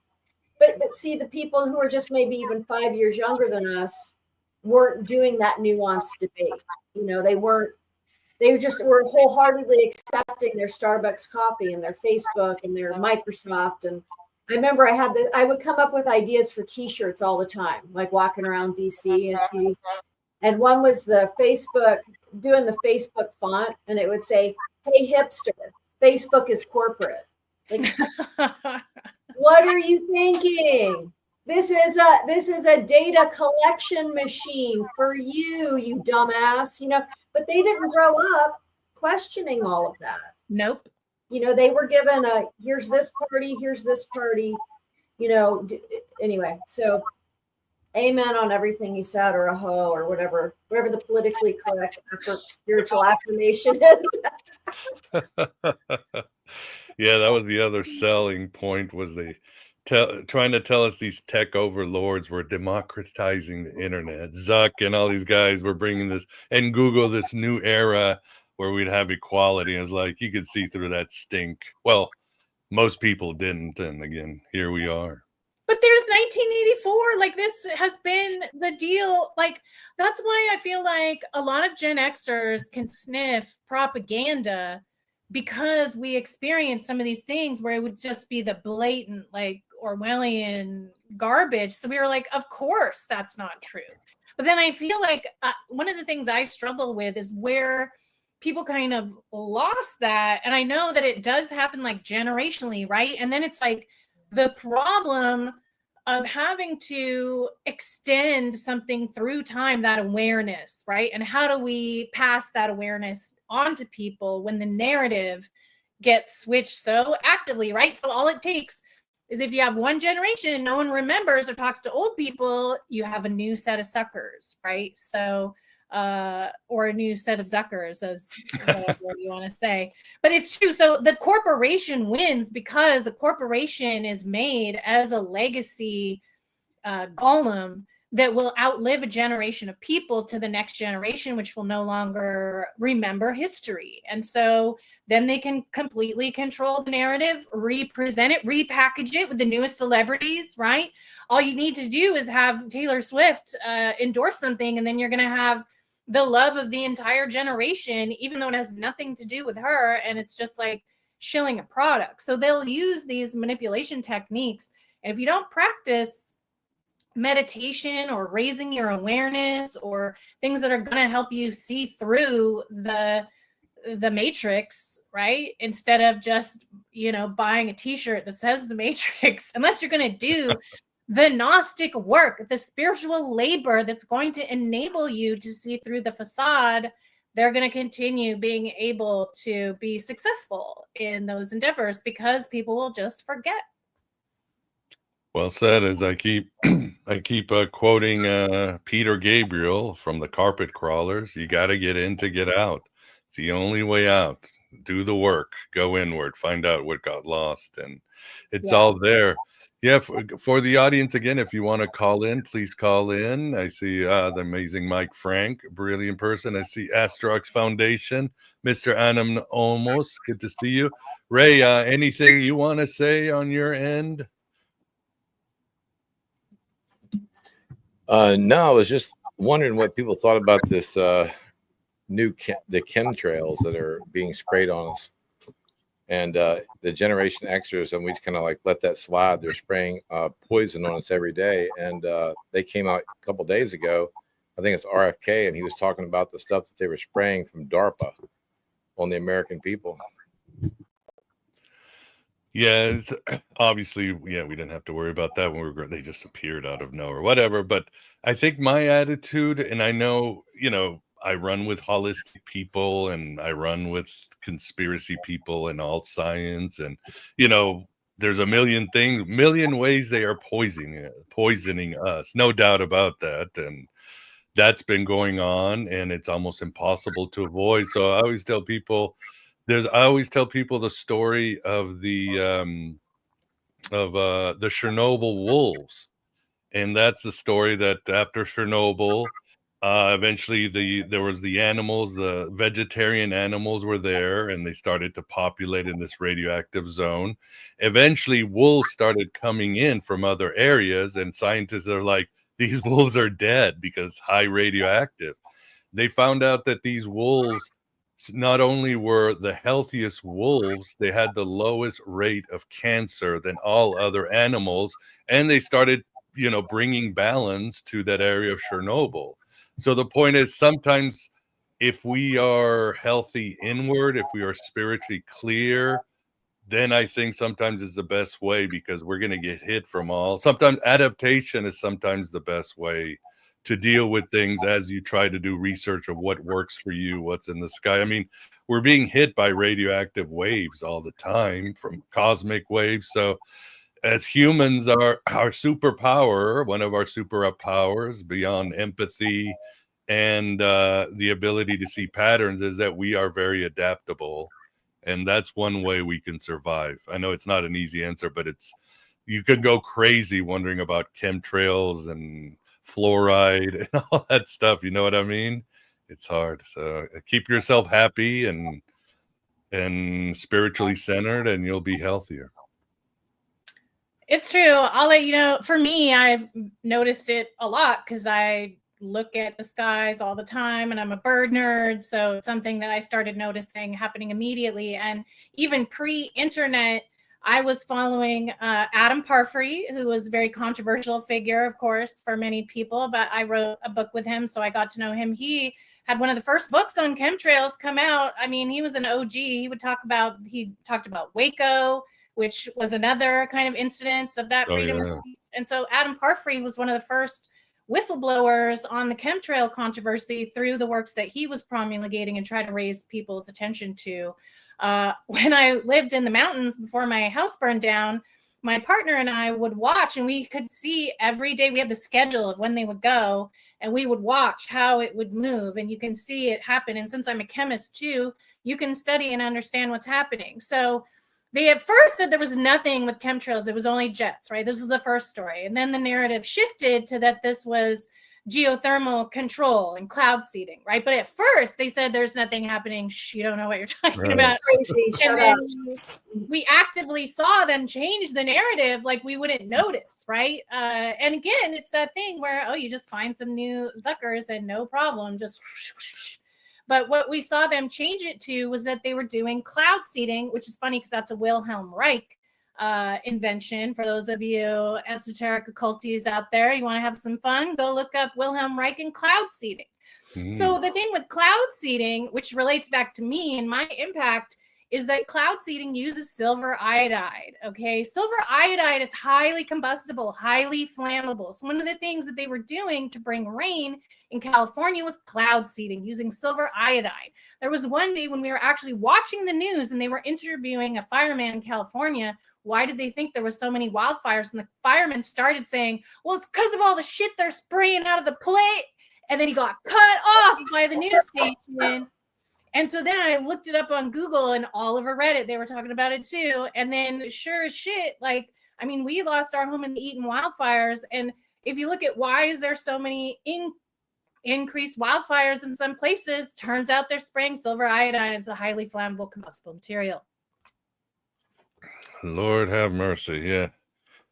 But see, the people who are just maybe even 5 years younger than us weren't doing that nuanced debate. You know, they just were wholeheartedly accepting their Starbucks coffee and their Facebook and their Microsoft. And I remember I would come up with ideas for t-shirts all the time, like walking around DC and see these. And one was the Facebook, doing the Facebook font, and it would say, "Hey hipster, Facebook is corporate." Like, what are you thinking? This is a data collection machine for you, you dumbass. You know, but they didn't grow up questioning all of that. Nope. You know, they were given here's this party, you know, anyway. So amen on everything you said, or a ho, or whatever the politically correct spiritual affirmation is. Yeah, that was the other selling point, was trying to tell us these tech overlords were democratizing the internet. Zuck and all these guys were bringing this, and Google, this new era where we'd have equality. And it's like, you could see through that stink. Well, most people didn't. And again, here we are. But there's 1984. Like, this has been the deal. Like, that's why I feel like a lot of Gen Xers can sniff propaganda, because we experienced some of these things where it would just be the blatant, like, Orwellian garbage. So we were like, of course that's not true. But then I feel like one of the things I struggle with is where people kind of lost that. And I know that it does happen, like, generationally, right? And then it's like the problem of having to extend something through time, that awareness, right? And how do we pass that awareness onto people when the narrative gets switched so actively, right? So all it takes is, if you have one generation and no one remembers or talks to old people, you have a new set of suckers, right? So, or a new set of Zuckers, as whatever you want to say. But it's true. So the corporation wins because the corporation is made as a legacy golem that will outlive a generation of people to the next generation, which will no longer remember history. And so then they can completely control the narrative, represent it, repackage it with the newest celebrities, right? All you need to do is have Taylor Swift endorse something, and then you're going to have the love of the entire generation, even though it has nothing to do with her. And it's just like shilling a product. So they'll use these manipulation techniques. And if you don't practice meditation or raising your awareness or things that are going to help you see through the matrix, right? Instead of just, you know, buying a t-shirt that says the matrix, unless you're going to do the Gnostic work, the spiritual labor that's going to enable you to see through the facade, they're going to continue being able to be successful in those endeavors, because people will just forget. Well said. As I keep quoting Peter Gabriel from the Carpet Crawlers, you got to get in to get out. It's the only way out. Do the work, go inward, find out what got lost, and it's all there. Yeah, for the audience, again, if you want to call in, please call in. I see the amazing Mike Frank, brilliant person. I see Astrox Foundation, Mr. Anam Olmos, good to see you. Ray, anything you want to say on your end? No, I was just wondering what people thought about this the chemtrails that are being sprayed on us, and the Generation Xers, and we just kind of like let that slide. They're spraying poison on us every day, and they came out a couple days ago. I think it's RFK, and he was talking about the stuff that they were spraying from DARPA on the American people. Yeah, it's, obviously, yeah, we didn't have to worry about that when we were they just appeared out of nowhere, whatever. But I think my attitude, and I know, I run with holistic people and I run with conspiracy people and alt science, and there's a million ways they are poisoning us, no doubt about that, and that's been going on, and it's almost impossible to avoid. So I always tell people the story of the Chernobyl wolves, and that's the story that after Chernobyl, eventually there was the vegetarian animals were there, and they started to populate in this radioactive zone. Eventually, wolves started coming in from other areas, and scientists are like, these wolves are dead because high radioactive. They found out that these wolves not only were the healthiest wolves, they had the lowest rate of cancer than all other animals, and they started, bringing balance to that area of Chernobyl. So the point is, sometimes if we are healthy inward, if we are spiritually clear, then I think sometimes is the best way, because we're going to get hit from all. Sometimes adaptation is sometimes the best way to deal with things as you try to do research of what works for you, what's in the sky. I mean, we're being hit by radioactive waves all the time, from cosmic waves. So as humans, our superpower, one of our superpowers beyond empathy and the ability to see patterns, is that we are very adaptable. And that's one way we can survive. I know it's not an easy answer, but you could go crazy wondering about chemtrails and fluoride and all that stuff. You know what I mean? It's hard. So keep yourself happy and spiritually centered, and you'll be healthier. It's true. I'll let you know. For me, I've noticed it a lot because I look at the skies all the time, and I'm a bird nerd. So it's something that I started noticing happening immediately. And even pre-internet, I was following Adam Parfrey, who was a very controversial figure, of course, for many people. But I wrote a book with him, so I got to know him. He had one of the first books on chemtrails come out. I mean, he was an OG. He talked about Waco, which was another kind of incidence of that freedom of speech. And so Adam Parfrey was one of the first whistleblowers on the chemtrail controversy through the works that he was promulgating and trying to raise people's attention to. When I lived in the mountains before my house burned down, my partner and I would watch, and we could see every day. We had the schedule of when they would go, and we would watch how it would move, and you can see it happen. And since I'm a chemist too, you can study and understand what's happening. So they at first said there was nothing with chemtrails. There was only jets, right? This was the first story. And then the narrative shifted to that this was geothermal control and cloud seeding, right? But at first they said there's nothing happening. Shh, you don't know what you're talking about. And then we actively saw them change the narrative like we wouldn't notice, right? And again, it's that thing where, you just find some new Zuckers and no problem, just But what we saw them change it to was that they were doing cloud seeding, which is funny because that's a Wilhelm Reich invention. For those of you esoteric occulties out there, you want to have some fun, go look up Wilhelm Reich and cloud seeding. So the thing with cloud seeding, which relates back to me and my impact, is that cloud seeding uses silver iodide. Okay, silver iodide is highly combustible, highly flammable. So one of the things that they were doing to bring rain in California was cloud seeding using silver iodide. There was one day when we were actually watching the news and they were interviewing a fireman in California. Why did they think there were so many wildfires? And the fireman started saying, well, it's because of all the shit they're spraying out of the plate. And then he got cut off by the news station. And so then I looked it up on Google and all over Reddit, they were talking about it too. And then sure as shit, we lost our home in the Eaton wildfires. And if you look at why is there so many increased wildfires in some places, turns out they're spraying silver iodine. It's a highly flammable combustible material. Lord have mercy. Yeah.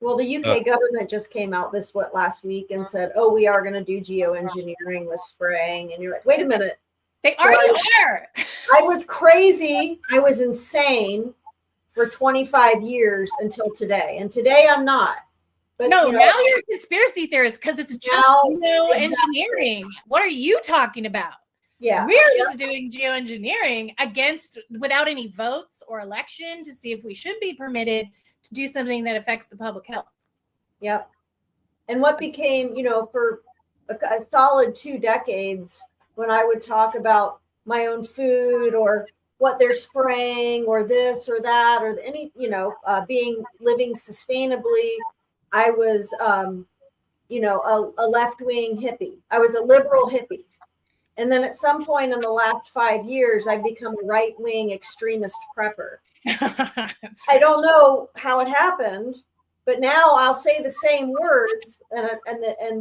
Well, the UK government just came out last week and said, we are going to do geoengineering with spraying. And you're like, wait a minute. They already are. I was crazy. I was insane for 25 years until today. And today I'm not. But no, now you're a conspiracy theorist because it's just geoengineering. What are you talking about? Yeah. We're just doing geoengineering without any votes or election to see if we should be permitted to do something that affects the public health. Yep. And what became, for a solid 2 decades, when I would talk about my own food or what they're spraying or this or that or any, living sustainably, I was, a left-wing hippie. I was a liberal hippie. And then at some point in the last 5 years, I've become a right-wing extremist prepper. I don't know how it happened, but now I'll say the same words, and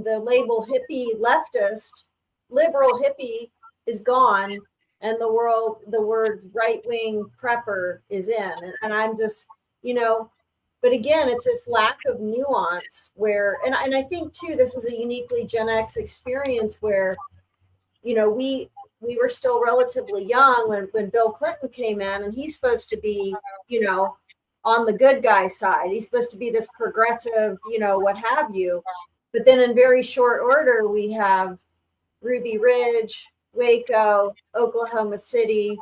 the label hippie leftist, liberal hippie is gone, and the word right-wing prepper is in. And I'm just, but again, it's this lack of nuance where, and I think too, this is a uniquely Gen X experience where, we were still relatively young when Bill Clinton came in, and he's supposed to be, on the good guy side. He's supposed to be this progressive, what have you. But then in very short order, we have Ruby Ridge, Waco, Oklahoma City.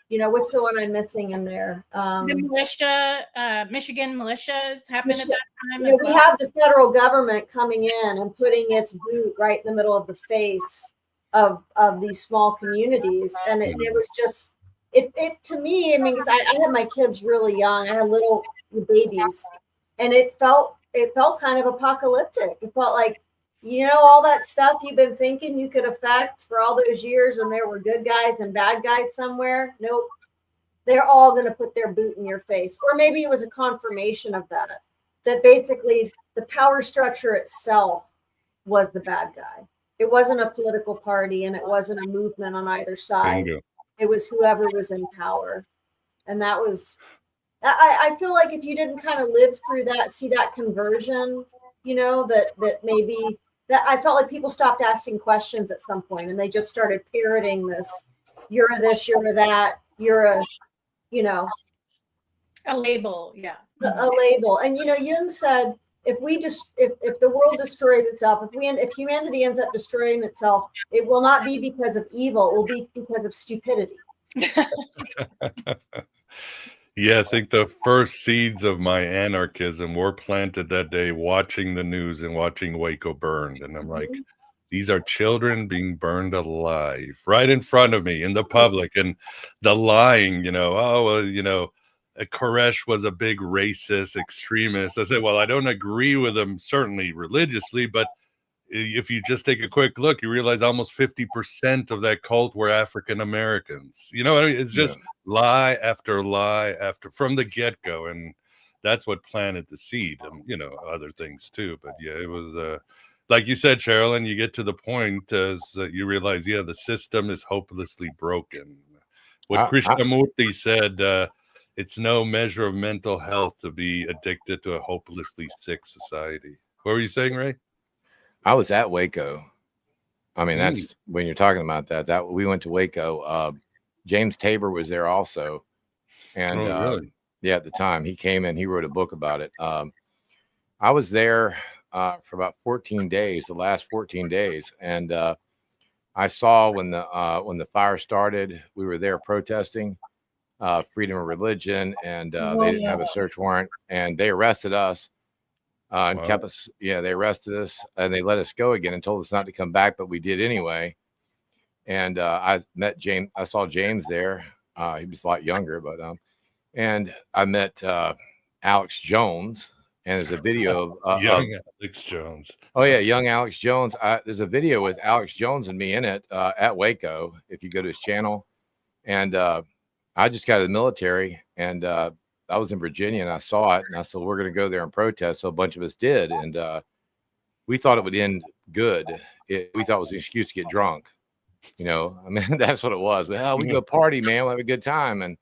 What's the one I'm missing in there? The militia, Michigan militias happened at that time. We have the federal government coming in and putting its boot right in the middle of the face of these small communities. And it was just, it to me, I mean, because I had my kids really young. I had little babies, and it felt kind of apocalyptic. It felt like, all that stuff you've been thinking you could affect for all those years, and there were good guys and bad guys somewhere. Nope. They're all going to put their boot in your face. Or maybe it was a confirmation of that basically the power structure itself was the bad guy. It wasn't a political party, and it wasn't a movement on either side. Bingo. It was whoever was in power. And that was, I feel like if you didn't kind of live through that, see that conversion, that maybe that I felt like people stopped asking questions at some point, and they just started parroting this, you're a this, you're a that, you're a, a label. Yeah. A label. And, Jung said, if the world destroys itself, if humanity ends up destroying itself, it will not be because of evil. It will be because of stupidity. Yeah, I think the first seeds of my anarchism were planted that day watching the news and watching Waco burned. And I'm like, these are children being burned alive right in front of me in the public. And the lying, Koresh was a big racist extremist. I said, well, I don't agree with him, certainly religiously, but if you just take a quick look, you realize almost 50% of that cult were African Americans. It's just lie after lie after from the get-go. And that's what planted the seed, and, other things too. But yeah, it was, like you said, Sherilyn, you get to the point as you realize, the system is hopelessly broken. What Krishnamurti said, it's no measure of mental health to be addicted to a hopelessly sick society. What were you saying, Ray? I was at Waco. I mean, that's when you're talking about that we went to Waco. James Tabor was there also. And really? At the time he came in, he wrote a book about it. I was there for about 14 days, the last 14 days. And I saw when the fire started, we were there protesting freedom of religion, and they didn't have a search warrant, and they arrested us. And kept us. Yeah, they arrested us and they let us go again and told us not to come back, but we did anyway. And I met James. I saw James there. He was a lot younger, but and I met Alex Jones. And there's a video of young Alex Jones. Oh yeah, young Alex Jones. There's a video with Alex Jones and me in it at Waco. If you go to his channel, and I just got out of the military, and I was in Virginia, and I saw it, and I said, we're going to go there and protest. So a bunch of us did. And we thought it would end good. We thought it was an excuse to get drunk. I mean, that's what it was. Well, we go party, man. We'll have a good time. And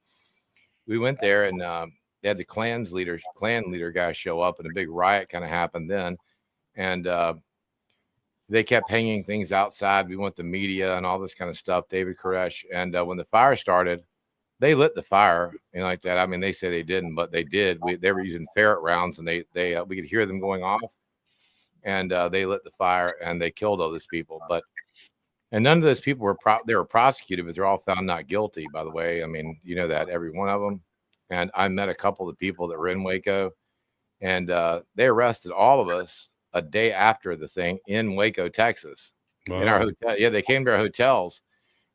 we went there, and they had the clan leader guy show up, and a big riot kind of happened then. And they kept hanging things outside. We went to media and all this kind of stuff, David Koresh. And when the fire started, they lit the fire and like that. I mean, they say they didn't, but they did. They were using ferret rounds, and we could hear them going off, and they lit the fire and they killed all these people. And none of those people were they were prosecuted, but they're all found not guilty, by the way. I mean, you know that, every one of them. And I met a couple of people that were in Waco, and they arrested all of us a day after the thing in Waco, Texas, in our hotel. Yeah, they came to our hotels,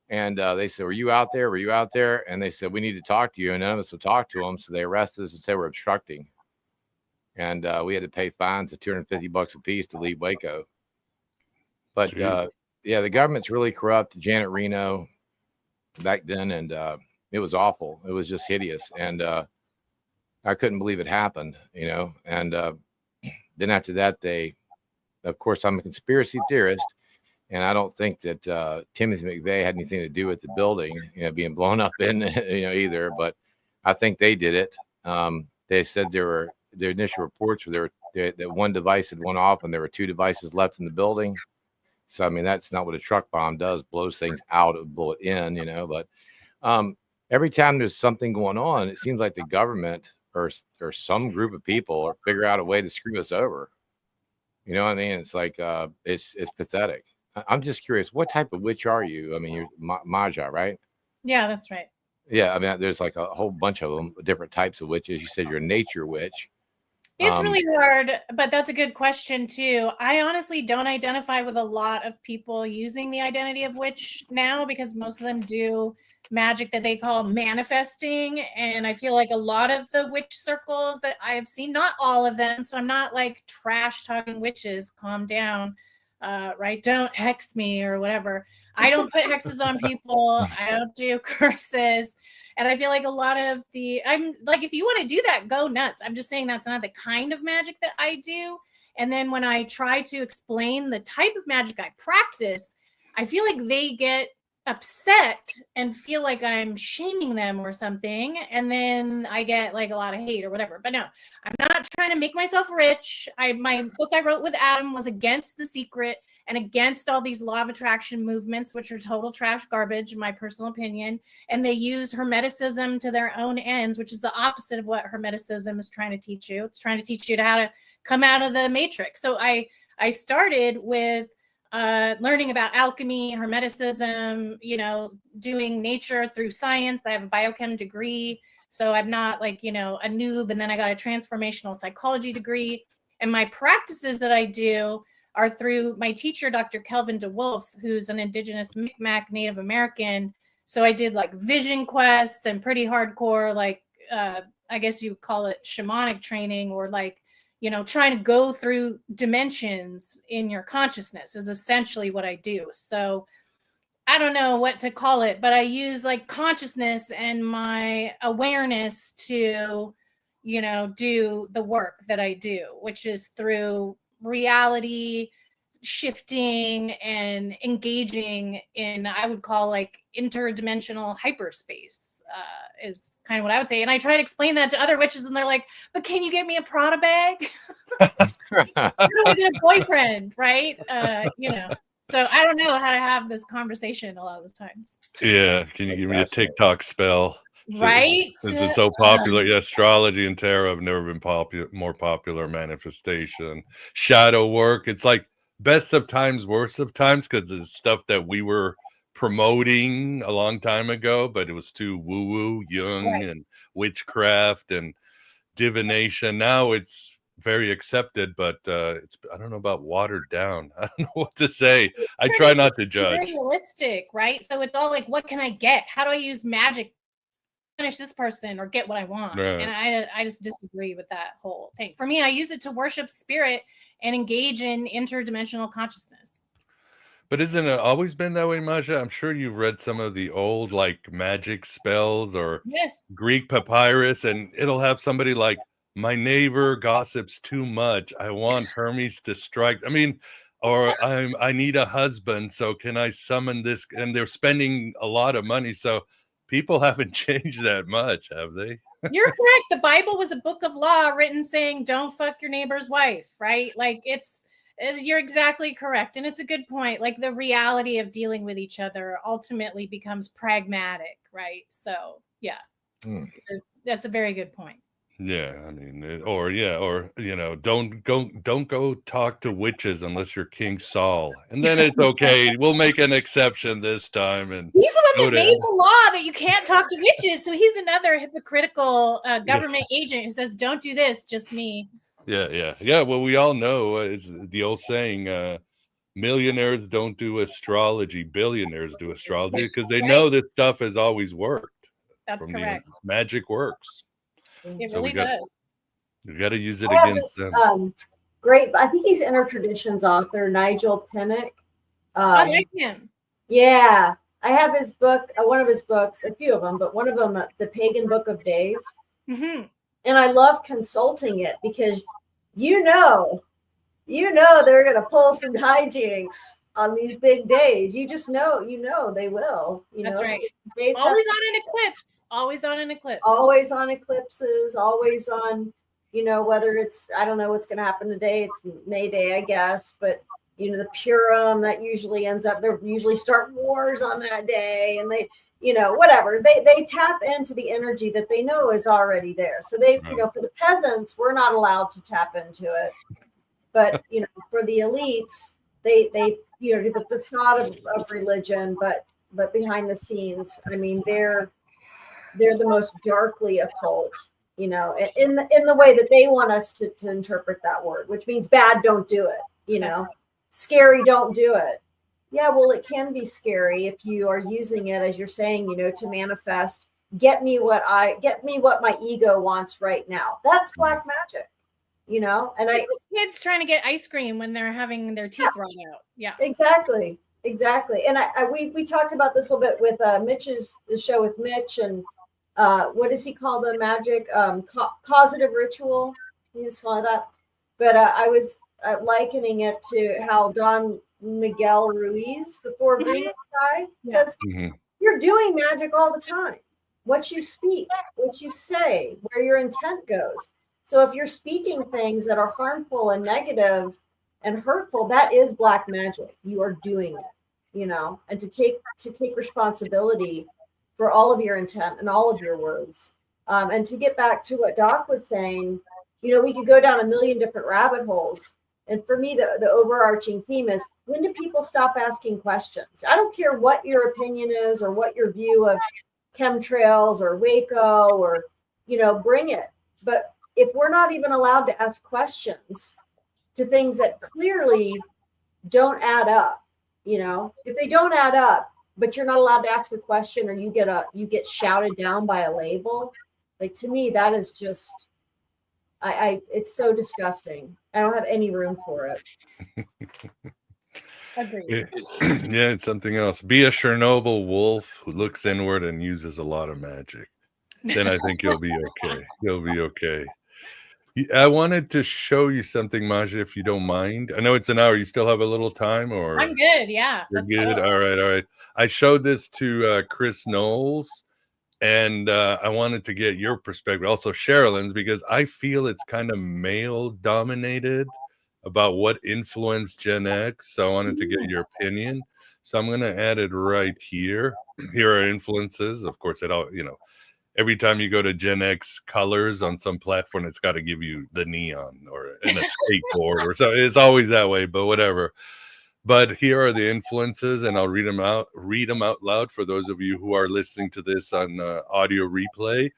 and they said, "Were you out there? Were you out there?" And they said, "We need to talk to you." And none of us would talk to them, so they arrested us and said we're obstructing. And we had to pay fines of $250 a piece to leave Waco. But yeah, the government's really corrupt. Janet Reno back then, and it was awful. It was just hideous, and I couldn't believe it happened, you know. And then after that, of course, I'm a conspiracy theorist, and I don't think that Timothy McVeigh had anything to do with the building, you know, being blown up in, you know, either. But I think they did it. They said their initial reports were that one device had went off, and there were 2 devices left in the building. So, I mean, that's not what a truck bomb does, blows things out, blow it in, you know. But every time there's something going on, it seems like the government or some group of people figure out a way to screw us over. You know what I mean? It's like, it's pathetic. I'm just curious, what type of witch are you? I mean, you're Maja, right? Yeah, that's right. Yeah, I mean, there's like a whole bunch of them, different types of witches. You said you're a nature witch. It's really hard, but that's a good question too. I honestly don't identify with a lot of people using the identity of witch now, because most of them do magic that they call manifesting. And I feel like a lot of the witch circles that I have seen, not all of them, so I'm not like trash talking witches, calm down, right? Don't hex me or whatever. I don't put hexes on people. I don't do curses. And I feel like a lot of I'm like, if you want to do that, go nuts. I'm just saying that's not the kind of magic that I do. And then when I try to explain the type of magic I practice, I feel like they get upset and feel like I'm shaming them or something. And then I get like a lot of hate or whatever. But no, I'm not trying to make myself rich. My book I wrote with Adam was against The Secret and against all these law of attraction movements, which are total trash garbage, in my personal opinion. And they use Hermeticism to their own ends, which is the opposite of what Hermeticism is trying to teach you. It's trying to teach you how to come out of the matrix. So I started with learning about alchemy, Hermeticism, you know, doing nature through science. I have a biochem degree, so I'm not like, you know, a noob. And then I got a transformational psychology degree. And my practices that I do are through my teacher, Dr. Kelvin DeWolf, who's an indigenous Mi'kmaq Native American. So I did like vision quests and pretty hardcore, like, I guess you call it shamanic training, or like, you know, trying to go through dimensions in your consciousness is essentially what I do. So I don't know what to call it, but I use like consciousness and my awareness to, you know, do the work that I do, which is through reality shifting and engaging in, I would call like interdimensional hyperspace, is kind of what I would say. And I try to explain that to other witches, and they're like, but can you get me a Prada bag? How do I get a boyfriend? Right? You know, so I don't know how to have this conversation a lot of the times. Yeah. Can you give me a TikTok spell? Right? Since it's so popular, astrology and tarot have never been more popular. Manifestation, shadow work. It's like best of times, worst of times, because it's stuff that we were promoting a long time ago, but it was too woo-woo, Jung, and witchcraft and divination. Now it's very accepted, but it's, I don't know about watered down. I don't know what to say. I try not to judge. Realistic, right? So it's all like, what can I get? How do I use magic finish this person or get what I want? Right. And I just disagree with that whole thing. For me, I use it to worship spirit and engage in interdimensional consciousness. But isn't it always been that way, Maja? I'm sure you've read some of the old like magic spells or Greek papyrus, and it'll have somebody like, my neighbor gossips too much, I want Hermes to strike. I mean, or I need a husband, so can I summon this? And they're spending a lot of money. So people haven't changed that much, have they? You're correct. The Bible was a book of law written saying, don't fuck your neighbor's wife, right? Like you're exactly correct. And it's a good point. Like the reality of dealing with each other ultimately becomes pragmatic, right? So yeah, that's a very good point. Yeah, I mean, or don't go talk to witches unless you're King Saul, and then it's okay. We'll make an exception this time, and he's the one go that made the law that you can't talk to witches. So he's another hypocritical government agent who says, "Don't do this, just me." Yeah. Well, we all know it's the old saying: millionaires don't do astrology, billionaires do astrology, because they know this stuff has always worked. That's correct. Magic works. It really does. We got to use it I have against this, them. great, I think he's Intertraditions author, Nigel Pennock. I like him. Yeah, I have his book, one of his books, a few of them, but one of them, The Pagan Book of Days. Mm-hmm. And I love consulting it because you know they're going to pull some hijinks on these big days. You just know, they will. That's right. Always on an eclipse. Always on an eclipse. Always on eclipses. Always on, whether it's, I don't know what's going to happen today. It's May Day, I guess. But, the Purim, that usually ends up, they usually start wars on that day. And they, whatever. They tap into the energy that they know is already there. So they, for the peasants, we're not allowed to tap into it. But, for the elites, they do the facade of religion, but behind the scenes, I mean, they're the most darkly occult, in the way that they want us to interpret that word, which means bad, don't do it, Right. Scary, don't do it. Yeah, well, it can be scary if you are using it, as you're saying, to manifest, get me what my ego wants right now. That's black magic. And kids trying to get ice cream when they're having their teeth rot out. Yeah, exactly. And we talked about this a little bit with the show with Mitch, and what does he call the magic? Causative ritual. He was calling that. But I was likening it to how Don Miguel Ruiz, the Four Agreements guy, says, you're doing magic all the time. What you speak, what you say, where your intent goes. So if you're speaking things that are harmful and negative and hurtful, that is black magic. You are doing it, and to take responsibility for all of your intent and all of your words. And to get back to what Doc was saying, we could go down a million different rabbit holes. And for me, the overarching theme is, when do people stop asking questions? I don't care what your opinion is or what your view of chemtrails or Waco or, bring it. But if we're not even allowed to ask questions to things that clearly don't add up, if they don't add up, but you're not allowed to ask a question, or you get shouted down by a label, like, to me, that is just, it's so disgusting. I don't have any room for it. agreed. Yeah, it's something else. Be a Chernobyl wolf who looks inward and uses a lot of magic. Then I think you'll be okay. You'll be okay. I wanted to show you something, Maja, if you don't mind. I know it's an hour. You still have a little time, or I'm good. Yeah, you're good. All right. I showed this to Chris Knowles, and I wanted to get your perspective, also Sherilyn's, because I feel it's kind of male dominated about what influenced Gen X. So I wanted to get your opinion. So I'm going to add it right here. Here are influences. Of course, it all, every time you go to Gen X colors on some platform, it's got to give you the neon or a skateboard or so. It's always that way, but whatever. But here are the influences, and I'll read them out loud for those of you who are listening to this on audio replay.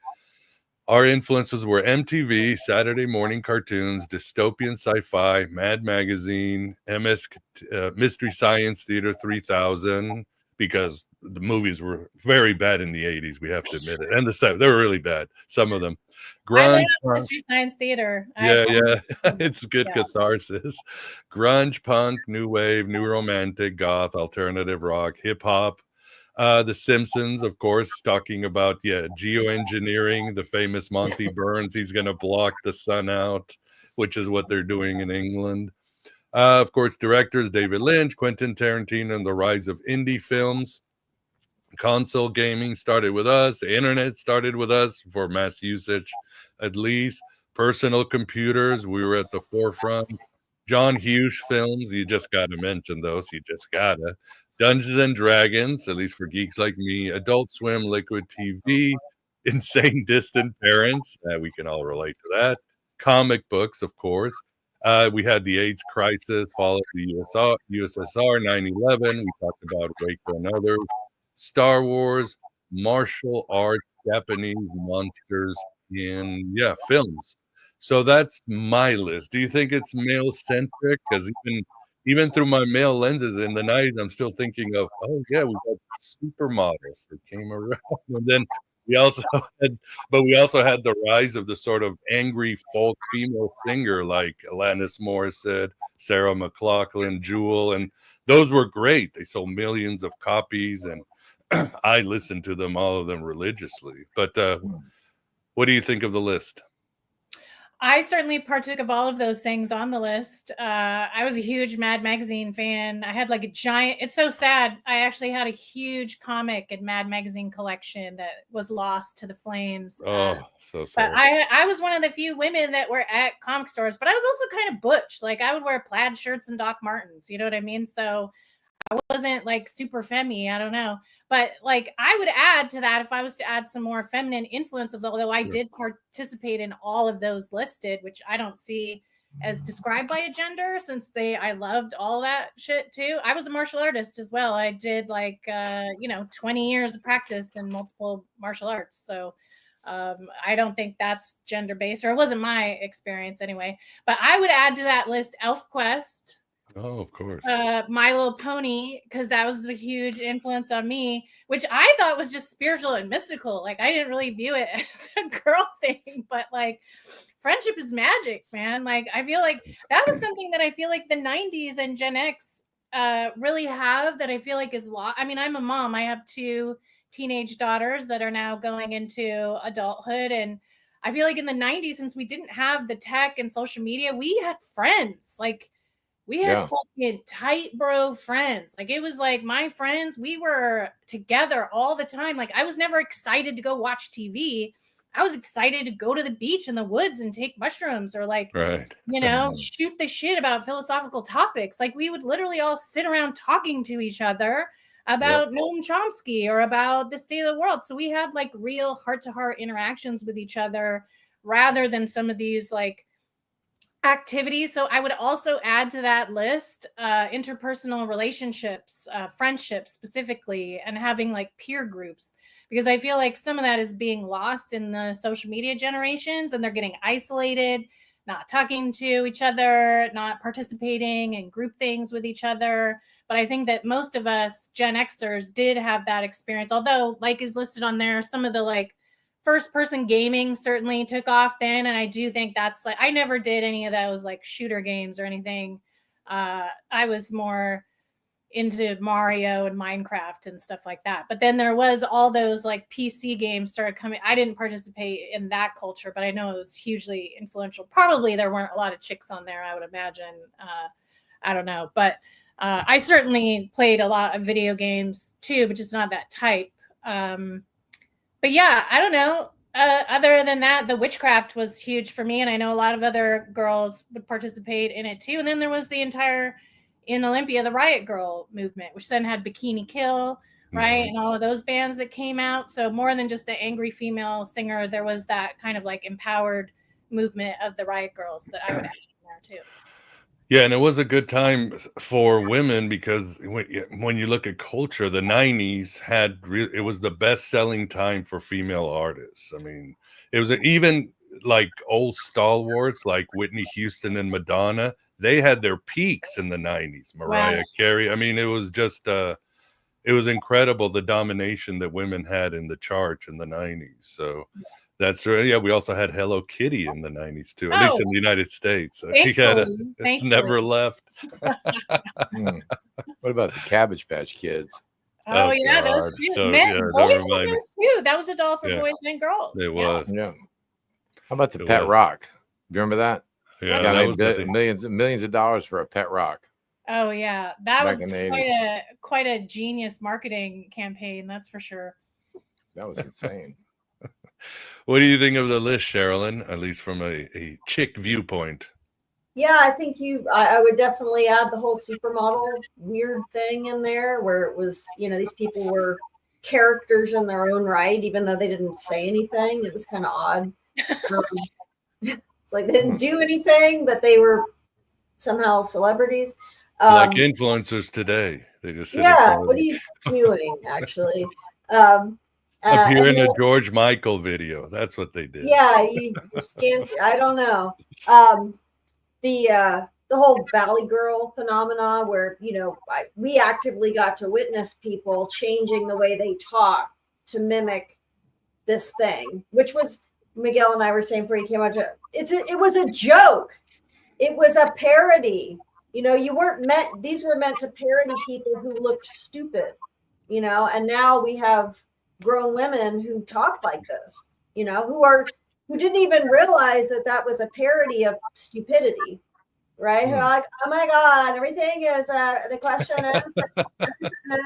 Our influences were MTV, Saturday morning cartoons, dystopian sci-fi, Mad Magazine, Mystery Science Theater 3000, because the movies were very bad in the 80s, we have to admit it. And they were really bad, some of them. Grunge, Mystery Science Theater. Yeah. It's good catharsis. Grunge, punk, new wave, new romantic, goth, alternative rock, hip hop. The Simpsons, of course, talking about geoengineering, the famous Monty Burns. He's going to block the sun out, which is what they're doing in England. Of course, directors David Lynch, Quentin Tarantino, and the rise of indie films. Console gaming started with us. The internet started with us for mass usage, at least. Personal computers, we were at the forefront. John Hughes films, you just got to mention those. You just got to. Dungeons and Dragons, at least for geeks like me. Adult Swim, Liquid TV. insane distant parents. We can all relate to that. Comic books, of course. We had the AIDS crisis, fall of the USSR, 9/11. We talked about Waco and others. Star Wars, martial arts, Japanese monsters in films. So that's my list. Do you think it's male centric? Because even through my male lenses in the 90s, I'm still thinking of, oh yeah, we got supermodels that came around, and then we also had the rise of the sort of angry folk female singer like Alanis Morissette, Sarah McLachlan, Jewel, and those were great. They sold millions of copies, and I listened to them, all of them, religiously. But what do you think of the list? I certainly partook of all of those things on the list. I was a huge Mad Magazine fan. I had like a giant, it's so sad. I actually had a huge comic and Mad Magazine collection that was lost to the flames. Oh, so but sorry. I was one of the few women that were at comic stores, but I was also kind of butch. Like I would wear plaid shirts and Doc Martens, you know what I mean? So I wasn't like super femmy, I don't know. But like I would add to that if I was to add some more feminine influences, although I did participate in all of those listed, which I don't see as described by a gender, since I loved all that shit too. I was a martial artist as well. I did like 20 years of practice in multiple martial arts. So I don't think that's gender based, or it wasn't my experience anyway. But I would add to that list ElfQuest. Oh, of course. My Little Pony, because that was a huge influence on me, which I thought was just spiritual and mystical. Like I didn't really view it as a girl thing, but like friendship is magic, man. Like I feel like that was something that I feel like the 90s and Gen X really have, that I feel like is I mean, I'm a mom. I have 2 teenage daughters that are now going into adulthood, and I feel like in the 90s, since we didn't have the tech and social media, we had friends. Like we had fucking tight bro friends. Like it was like my friends, we were together all the time. Like I was never excited to go watch TV. I was excited to go to the beach in the woods and take mushrooms, or like, shoot the shit about philosophical topics. Like we would literally all sit around talking to each other about Noam Chomsky or about the state of the world. So we had like real heart-to-heart interactions with each other rather than some of these like activities. So I would also add to that list interpersonal relationships, friendships specifically, and having like peer groups, because I feel like some of that is being lost in the social media generations, and they're getting isolated, not talking to each other, not participating in group things with each other. But I think that most of us Gen Xers did have that experience, although like is listed on there, some of the like first person gaming certainly took off then. And I do think that's like, I never did any of those like shooter games or anything. I was more into Mario and Minecraft and stuff like that. But then there was all those like PC games started coming. I didn't participate in that culture, but I know it was hugely influential. Probably there weren't a lot of chicks on there, I would imagine. I don't know. But I certainly played a lot of video games too, but just not that type. But yeah, I don't know. Other than that, the witchcraft was huge for me. And I know a lot of other girls would participate in it too. And then there was the entire, in Olympia, the Riot Girl movement, which then had Bikini Kill, right? And all of those bands that came out. So more than just the angry female singer, there was that kind of like empowered movement of the Riot Girls that I would add in there too. Yeah, and it was a good time for women, because when you look at culture, the 90s it was the best-selling time for female artists. I mean, it was even like old stalwarts like Whitney Houston and Madonna. They had their peaks in the 90s. Mariah Carey. I mean, it was just it was incredible, the domination that women had in the charts in the 90s. So that's right. Yeah, we also had Hello Kitty in the 90s too, at least in the United States. So it's never left. What about the Cabbage Patch Kids? Oh yeah, those two. Boys had those too. That was a doll for boys and girls. It was. Yeah. How about the Pet Rock? Do you remember that? Yeah, that was millions of dollars for a Pet Rock. Oh yeah, that was quite a genius marketing campaign. That's for sure. That was insane. What do you think of the list, Sherilyn? At least from a chick viewpoint. Yeah, I think I would definitely add the whole supermodel weird thing in there, where it was, these people were characters in their own right, even though they didn't say anything. It was kind of odd. It's like they didn't do anything, but they were somehow celebrities. Like influencers today. They just sit what are you doing, actually? Appear in a George Michael video. That's what they did. Yeah, you scanned. I don't know. The whole Valley Girl phenomena, where we actively got to witness people changing the way they talk to mimic this thing, which was Miguel and I were saying before he came out. It was a joke. It was a parody. You weren't meant. These were meant to parody people who looked stupid. And now we have grown women who talk like this. Who didn't even realize that was a parody of stupidity, right? Who are like, oh my God, everything is the question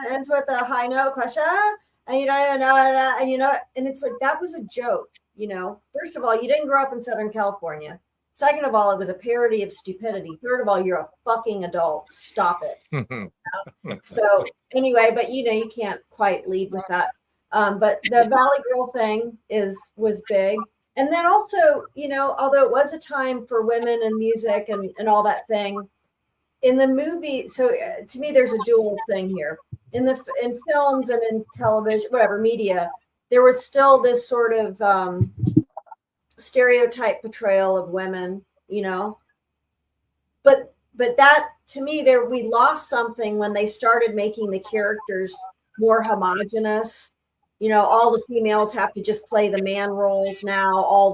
ends with a high note question, and you don't even know it, and it's like that was a joke. First of all, you didn't grow up in Southern California. Second of all, it was a parody of stupidity. Third of all, you're a fucking adult. Stop it. So anyway, but you can't quite lead with that. But the Valley Girl thing was big. And then also, although it was a time for women and music and all that thing, in the movie, so to me, there's a dual thing here. In films and in television, whatever media, there was still this sort of stereotype portrayal of women, But that, to me, we lost something when they started making the characters more homogenous. All the females have to just play the man roles now,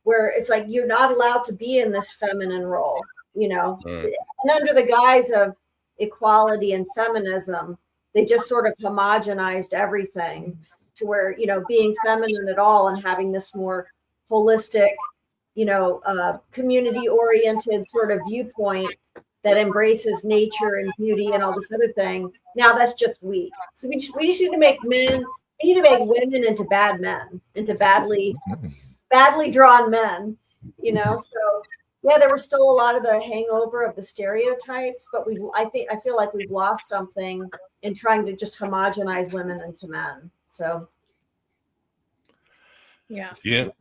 where it's like, you're not allowed to be in this feminine role, and under the guise of equality and feminism, they just sort of homogenized everything to where, being feminine at all and having this more holistic, community oriented sort of viewpoint that embraces nature and beauty and all this other thing. Now that's just weak. So we just need to make women into bad men, into badly drawn men, So yeah, there was still a lot of the hangover of the stereotypes, but I feel like we've lost something in trying to just homogenize women into men. So yeah. You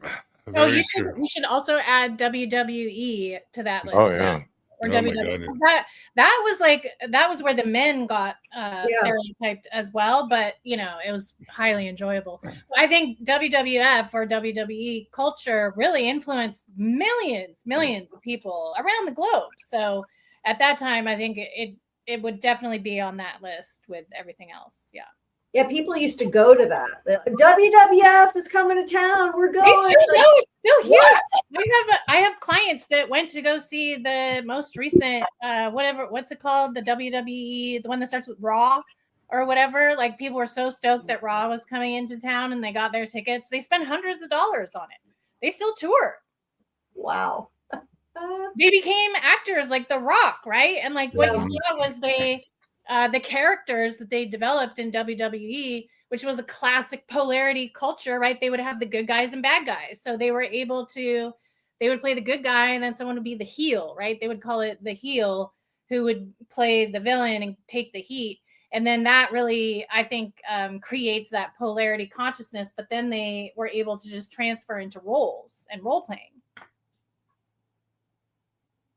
should also add WWE to that list. Oh yeah. Or WWE. That was where the men got stereotyped as well, but it was highly enjoyable. I think WWF or WWE culture really influenced millions of people around the globe. So at that time, I think it would definitely be on that list with everything else. Yeah. Yeah, people used to go to that. WWF is coming to town. We're going. They still go. It's still huge. I have clients that went to go see the most recent, what's it called? The WWE, the one that starts with Raw or whatever. Like, people were so stoked that Raw was coming into town and they got their tickets. They spent hundreds of dollars on it. They still tour. Wow. They became actors like The Rock, right? And like what you saw was the characters that they developed in WWE, which was a classic polarity culture, right? They would have the good guys and bad guys. So they would play the good guy and then someone would be the heel, right? They would call it the heel who would play the villain and take the heat. And then that really, I think, creates that polarity consciousness, but then they were able to just transfer into roles and role playing.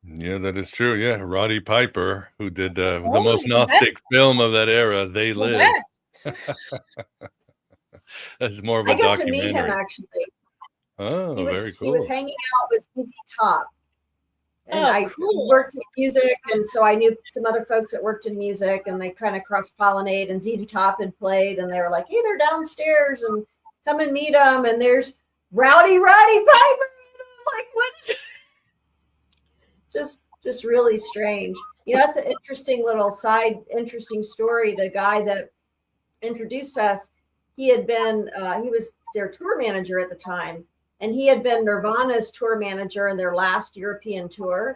Yeah, that is true. Yeah, Roddy Piper, who did the most Gnostic film of that era, They Live. That's more of a documentary. I got to meet him, actually. Oh, very cool. He was hanging out with ZZ Top. And I worked in music, and so I knew some other folks that worked in music, and they kind of cross-pollinate, and ZZ Top had played, and they were like, hey, they're downstairs, and come and meet them, and there's Roddy Piper. I'm like, what? Just really strange. That's an interesting story. The guy that introduced us, he was their tour manager at the time, and he had been Nirvana's tour manager in their last European tour.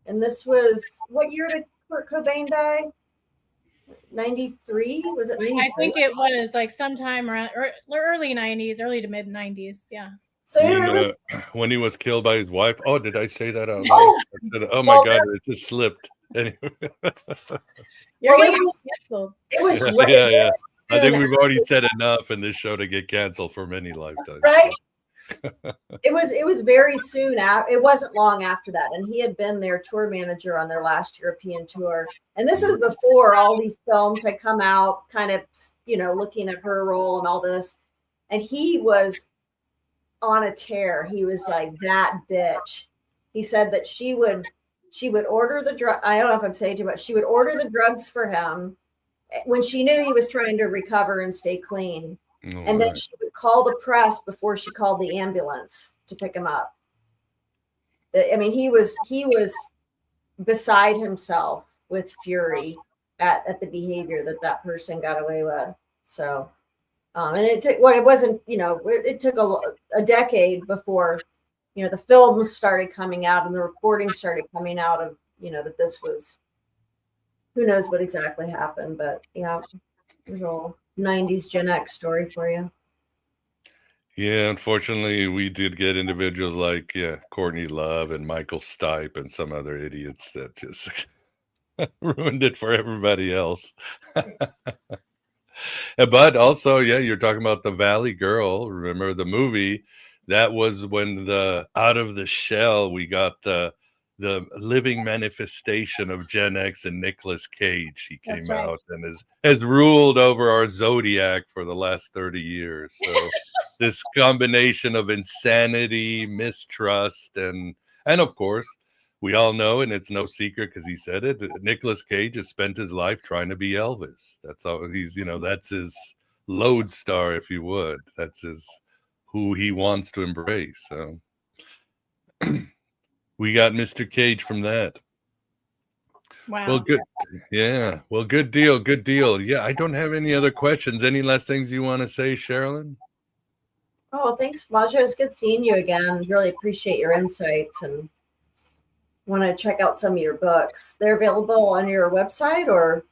And this was, what year did Kurt Cobain die? 93? Was it 93? I think it was like sometime around early 90s, early to mid 90s. Yeah. So when he was killed by his wife. Oh, did I say that out loud? Oh my God, it just slipped. Anyway. It was I think we've already said enough in this show to get canceled for many lifetimes. Right. It was very soon after. It wasn't long after that, and he had been their tour manager on their last European tour. And this was before all these films had come out, kind of, looking at her role and all this. And he was on a tear. He was like, that bitch. He said that she would order the drug. I don't know if I'm saying too much. She would order the drugs for him when she knew he was trying to recover and stay clean. And then she would call the press before she called the ambulance to pick him up. I mean, he was beside himself with fury at the behavior that person got away with. So, and it took, well, it wasn't, it took a decade before, the films started coming out and the reporting started coming out of, that this was, who knows what exactly happened, but yeah, it was all 90s Gen X story for you. Yeah, unfortunately, we did get individuals like Courtney Love and Michael Stipe and some other idiots that just ruined it for everybody else. But also, you're talking about the Valley Girl. Remember the movie? That was when out of the shell we got the living manifestation of Gen X and Nicolas Cage. He came out and has ruled over our zodiac for the last 30 years. So this combination of insanity, mistrust, and of course, we all know, and it's no secret because he said it, Nicolas Cage has spent his life trying to be Elvis. That's all he's, that's his lodestar, if you would. That's who he wants to embrace. So we got Mr. Cage from that. Wow. Well, good. Yeah. Well, good deal. Good deal. Yeah. I don't have any other questions. Any last things you want to say, Sherilyn? Oh, thanks, Maja. It's good seeing you again. Really appreciate your insights and want to check out some of your books. They're available on your website or?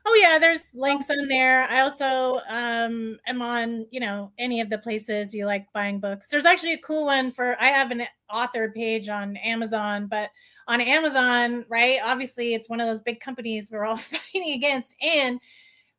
Oh yeah, there's links on there. I also am on, any of the places you like buying books. There's actually a cool one I have an author page on Amazon, but on Amazon, right? Obviously it's one of those big companies we're all fighting against, and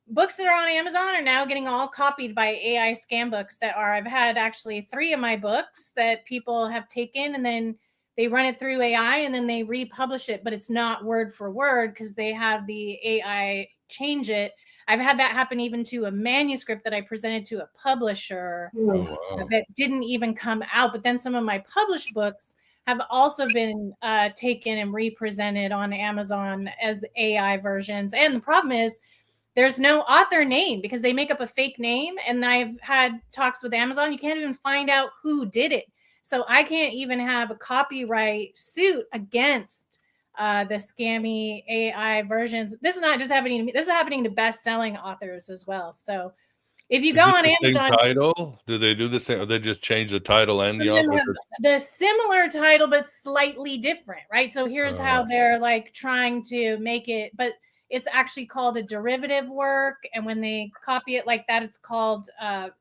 books that are on Amazon are now getting all copied by AI scam books I've had actually 3 of my books that people have taken and then they run it through AI and then they republish it, but it's not word for word because they have the AI change it. I've had that happen even to a manuscript that I presented to a publisher that didn't even come out. But then some of my published books have also been taken and represented on Amazon as AI versions. And the problem is there's no author name because they make up a fake name. And I've had talks with Amazon. You can't even find out who did it. So I can't even have a copyright suit against the scammy AI versions. This is not just happening to me. This is happening to best-selling authors as well. So if you go on Amazon, same title, do they do the same? Or they just change the title and the author? The similar title, but slightly different, right? So here's how they're like trying to make it, but it's actually called a derivative work. And when they copy it like that, it's called,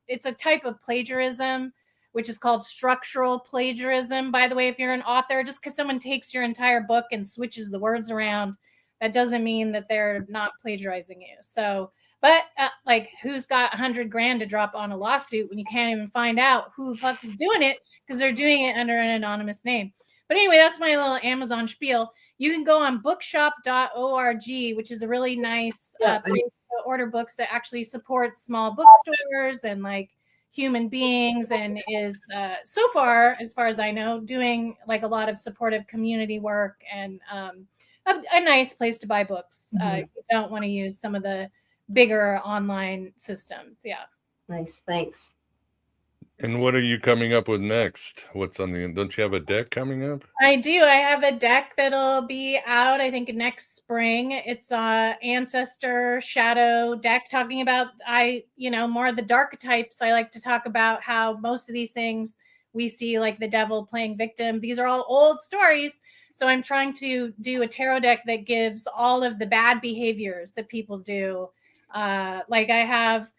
it's a type of plagiarism, which is called structural plagiarism. By the way, if you're an author, just because someone takes your entire book and switches the words around, that doesn't mean that they're not plagiarizing you. So, but like, who's got $100,000 to drop on a lawsuit when you can't even find out who the fuck is doing it because they're doing it under an anonymous name? But anyway, that's my little Amazon spiel. You can go on bookshop.org, which is a really nice place to order books that actually supports small bookstores and like human beings, and is so far as I know, doing like a lot of supportive community work and a nice place to buy books. If you don't want to use some of the bigger online systems. Yeah. Nice. Thanks. And what are you coming up with next? What's on the, don't you have a deck coming up? I do. I have a deck that'll be out, I think, next spring. It's a ancestor shadow deck talking about, more of the dark types. I like to talk about how most of these things we see, like the devil playing victim. These are all old stories. So I'm trying to do a tarot deck that gives all of the bad behaviors that people do. Like I have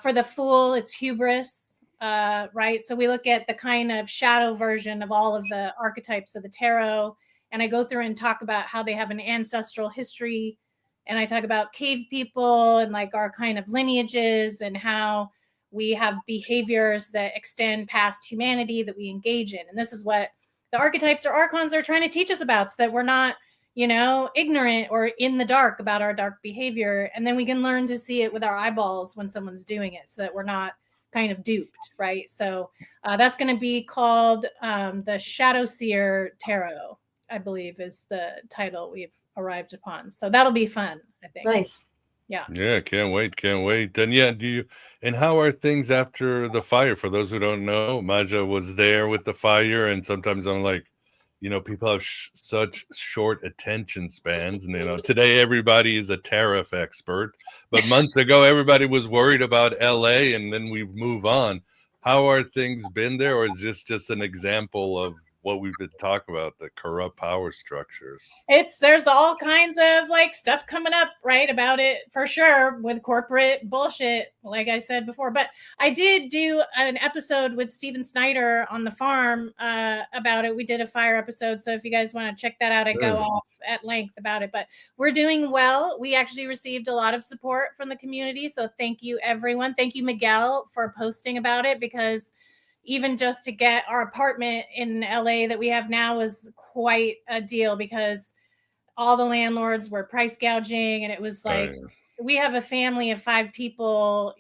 for the Fool, it's hubris. Right. So we look at the kind of shadow version of all of the archetypes of the tarot. And I go through and talk about how they have an ancestral history And I talk about cave people and like our kind of lineages and how we have behaviors that extend past humanity that we engage in. And this is what the archetypes or archons are trying to teach us about, so that we're not, ignorant or in the dark about our dark behavior. And then we can learn to see it with our eyeballs when someone's doing it, so that we're not kind of duped, right? So that's going to be called the Shadow Seer Tarot, I believe is the title we've arrived upon. So that'll be fun, I think. Nice. Yeah. Yeah, can't wait. And how are things after the fire? For those who don't know, Maja was there with the fire, and sometimes I'm like, people have such short attention spans, and today everybody is a tariff expert, but months ago everybody was worried about LA, and then we move on. How are things been there, or is this just an example of what we've been talking about, the corrupt power structures? There's all kinds of like stuff coming up, right, about it for sure, with corporate bullshit, like I said before. But I did do an episode with Steven Snyder on the farm about it. We did a fire episode, so if you guys want to check that out, I go off at length about it. But we're doing well. We actually received a lot of support from the community, so thank you, everyone. Thank you, Miguel, for posting about it, because even just to get our apartment in LA that we have now was quite a deal, because all the landlords were price gouging, and it was like, we have a family of 5 people,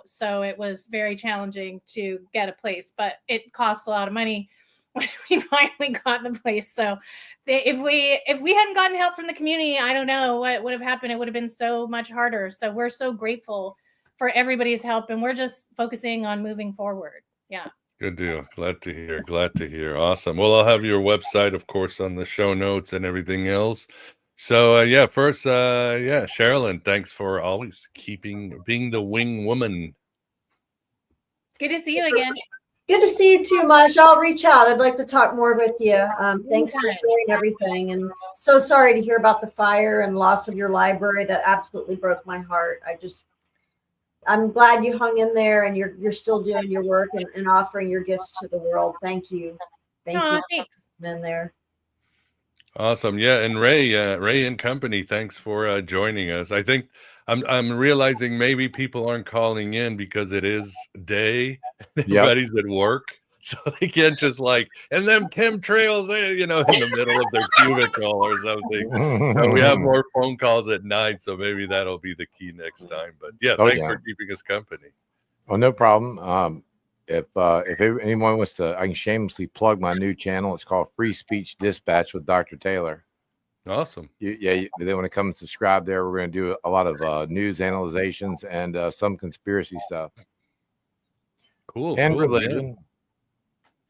so it was very challenging to get a place, but it cost a lot of money when we finally got the place. So if we hadn't gotten help from the community, I don't know what would have happened. It would have been so much harder. So we're so grateful for everybody's help, and we're just focusing on moving forward. Yeah. Good deal. Glad to hear. Awesome. Well, I'll have your website, of course, on the show notes and everything else. So, first, Sherilyn, thanks for always being the wing woman. Good to see you again. Good to see you too, Maja. I'll reach out. I'd like to talk more with you. Thanks for sharing everything. And so sorry to hear about the fire and loss of your library. That absolutely broke my heart. I'm glad you hung in there, and you're still doing your work and offering your gifts to the world. Thank you. Thanks. In there. Awesome. Yeah. And Ray and company, thanks for joining us. I think I'm realizing maybe people aren't calling in because it is day. Everybody's at work. So they can't just and them chemtrails, in the middle of their cubicle or something. So we have more phone calls at night, so maybe that'll be the key next time. But thanks for keeping us company. Oh, no problem. If anyone wants to, I can shamelessly plug my new channel. It's called Free Speech Dispatch with Dr. Taylor. Awesome. They want to come and subscribe there. We're going to do a lot of news analyzations and some conspiracy stuff. Cool. And religion. Yeah.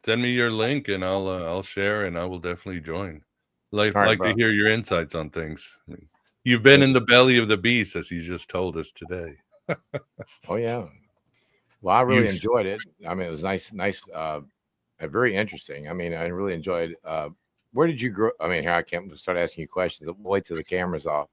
Send me your link, and I'll share, and I will definitely join. Like to hear your insights on things. You've been in the belly of the beast, as you just told us today. Oh yeah. Well, I really enjoyed it. I mean, it was nice, very interesting. I mean, I really enjoyed. Where did you grow? I mean, here I can't start asking you questions. Wait till the camera's off.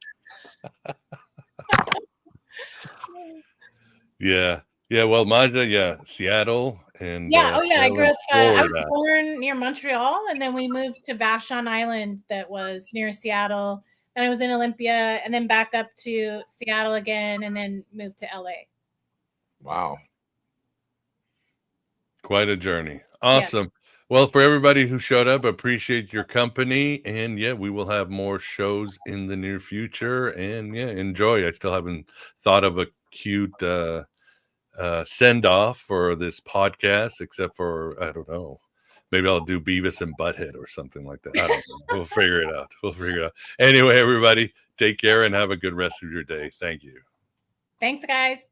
Yeah. Well, Maja, Seattle. And I grew up. I was born near Montreal, and then we moved to Vashon Island, that was near Seattle. Then I was in Olympia, and then back up to Seattle again, and then moved to LA. Wow, quite a journey. Awesome. Yeah. Well, for everybody who showed up, appreciate your company, and we will have more shows in the near future. And enjoy. I still haven't thought of a cute send off for this podcast, except for, I don't know, maybe I'll do Beavis and Butthead or something like that. I don't know. We'll figure it out. Anyway, everybody, take care and have a good rest of your day. Thank you. Thanks, guys.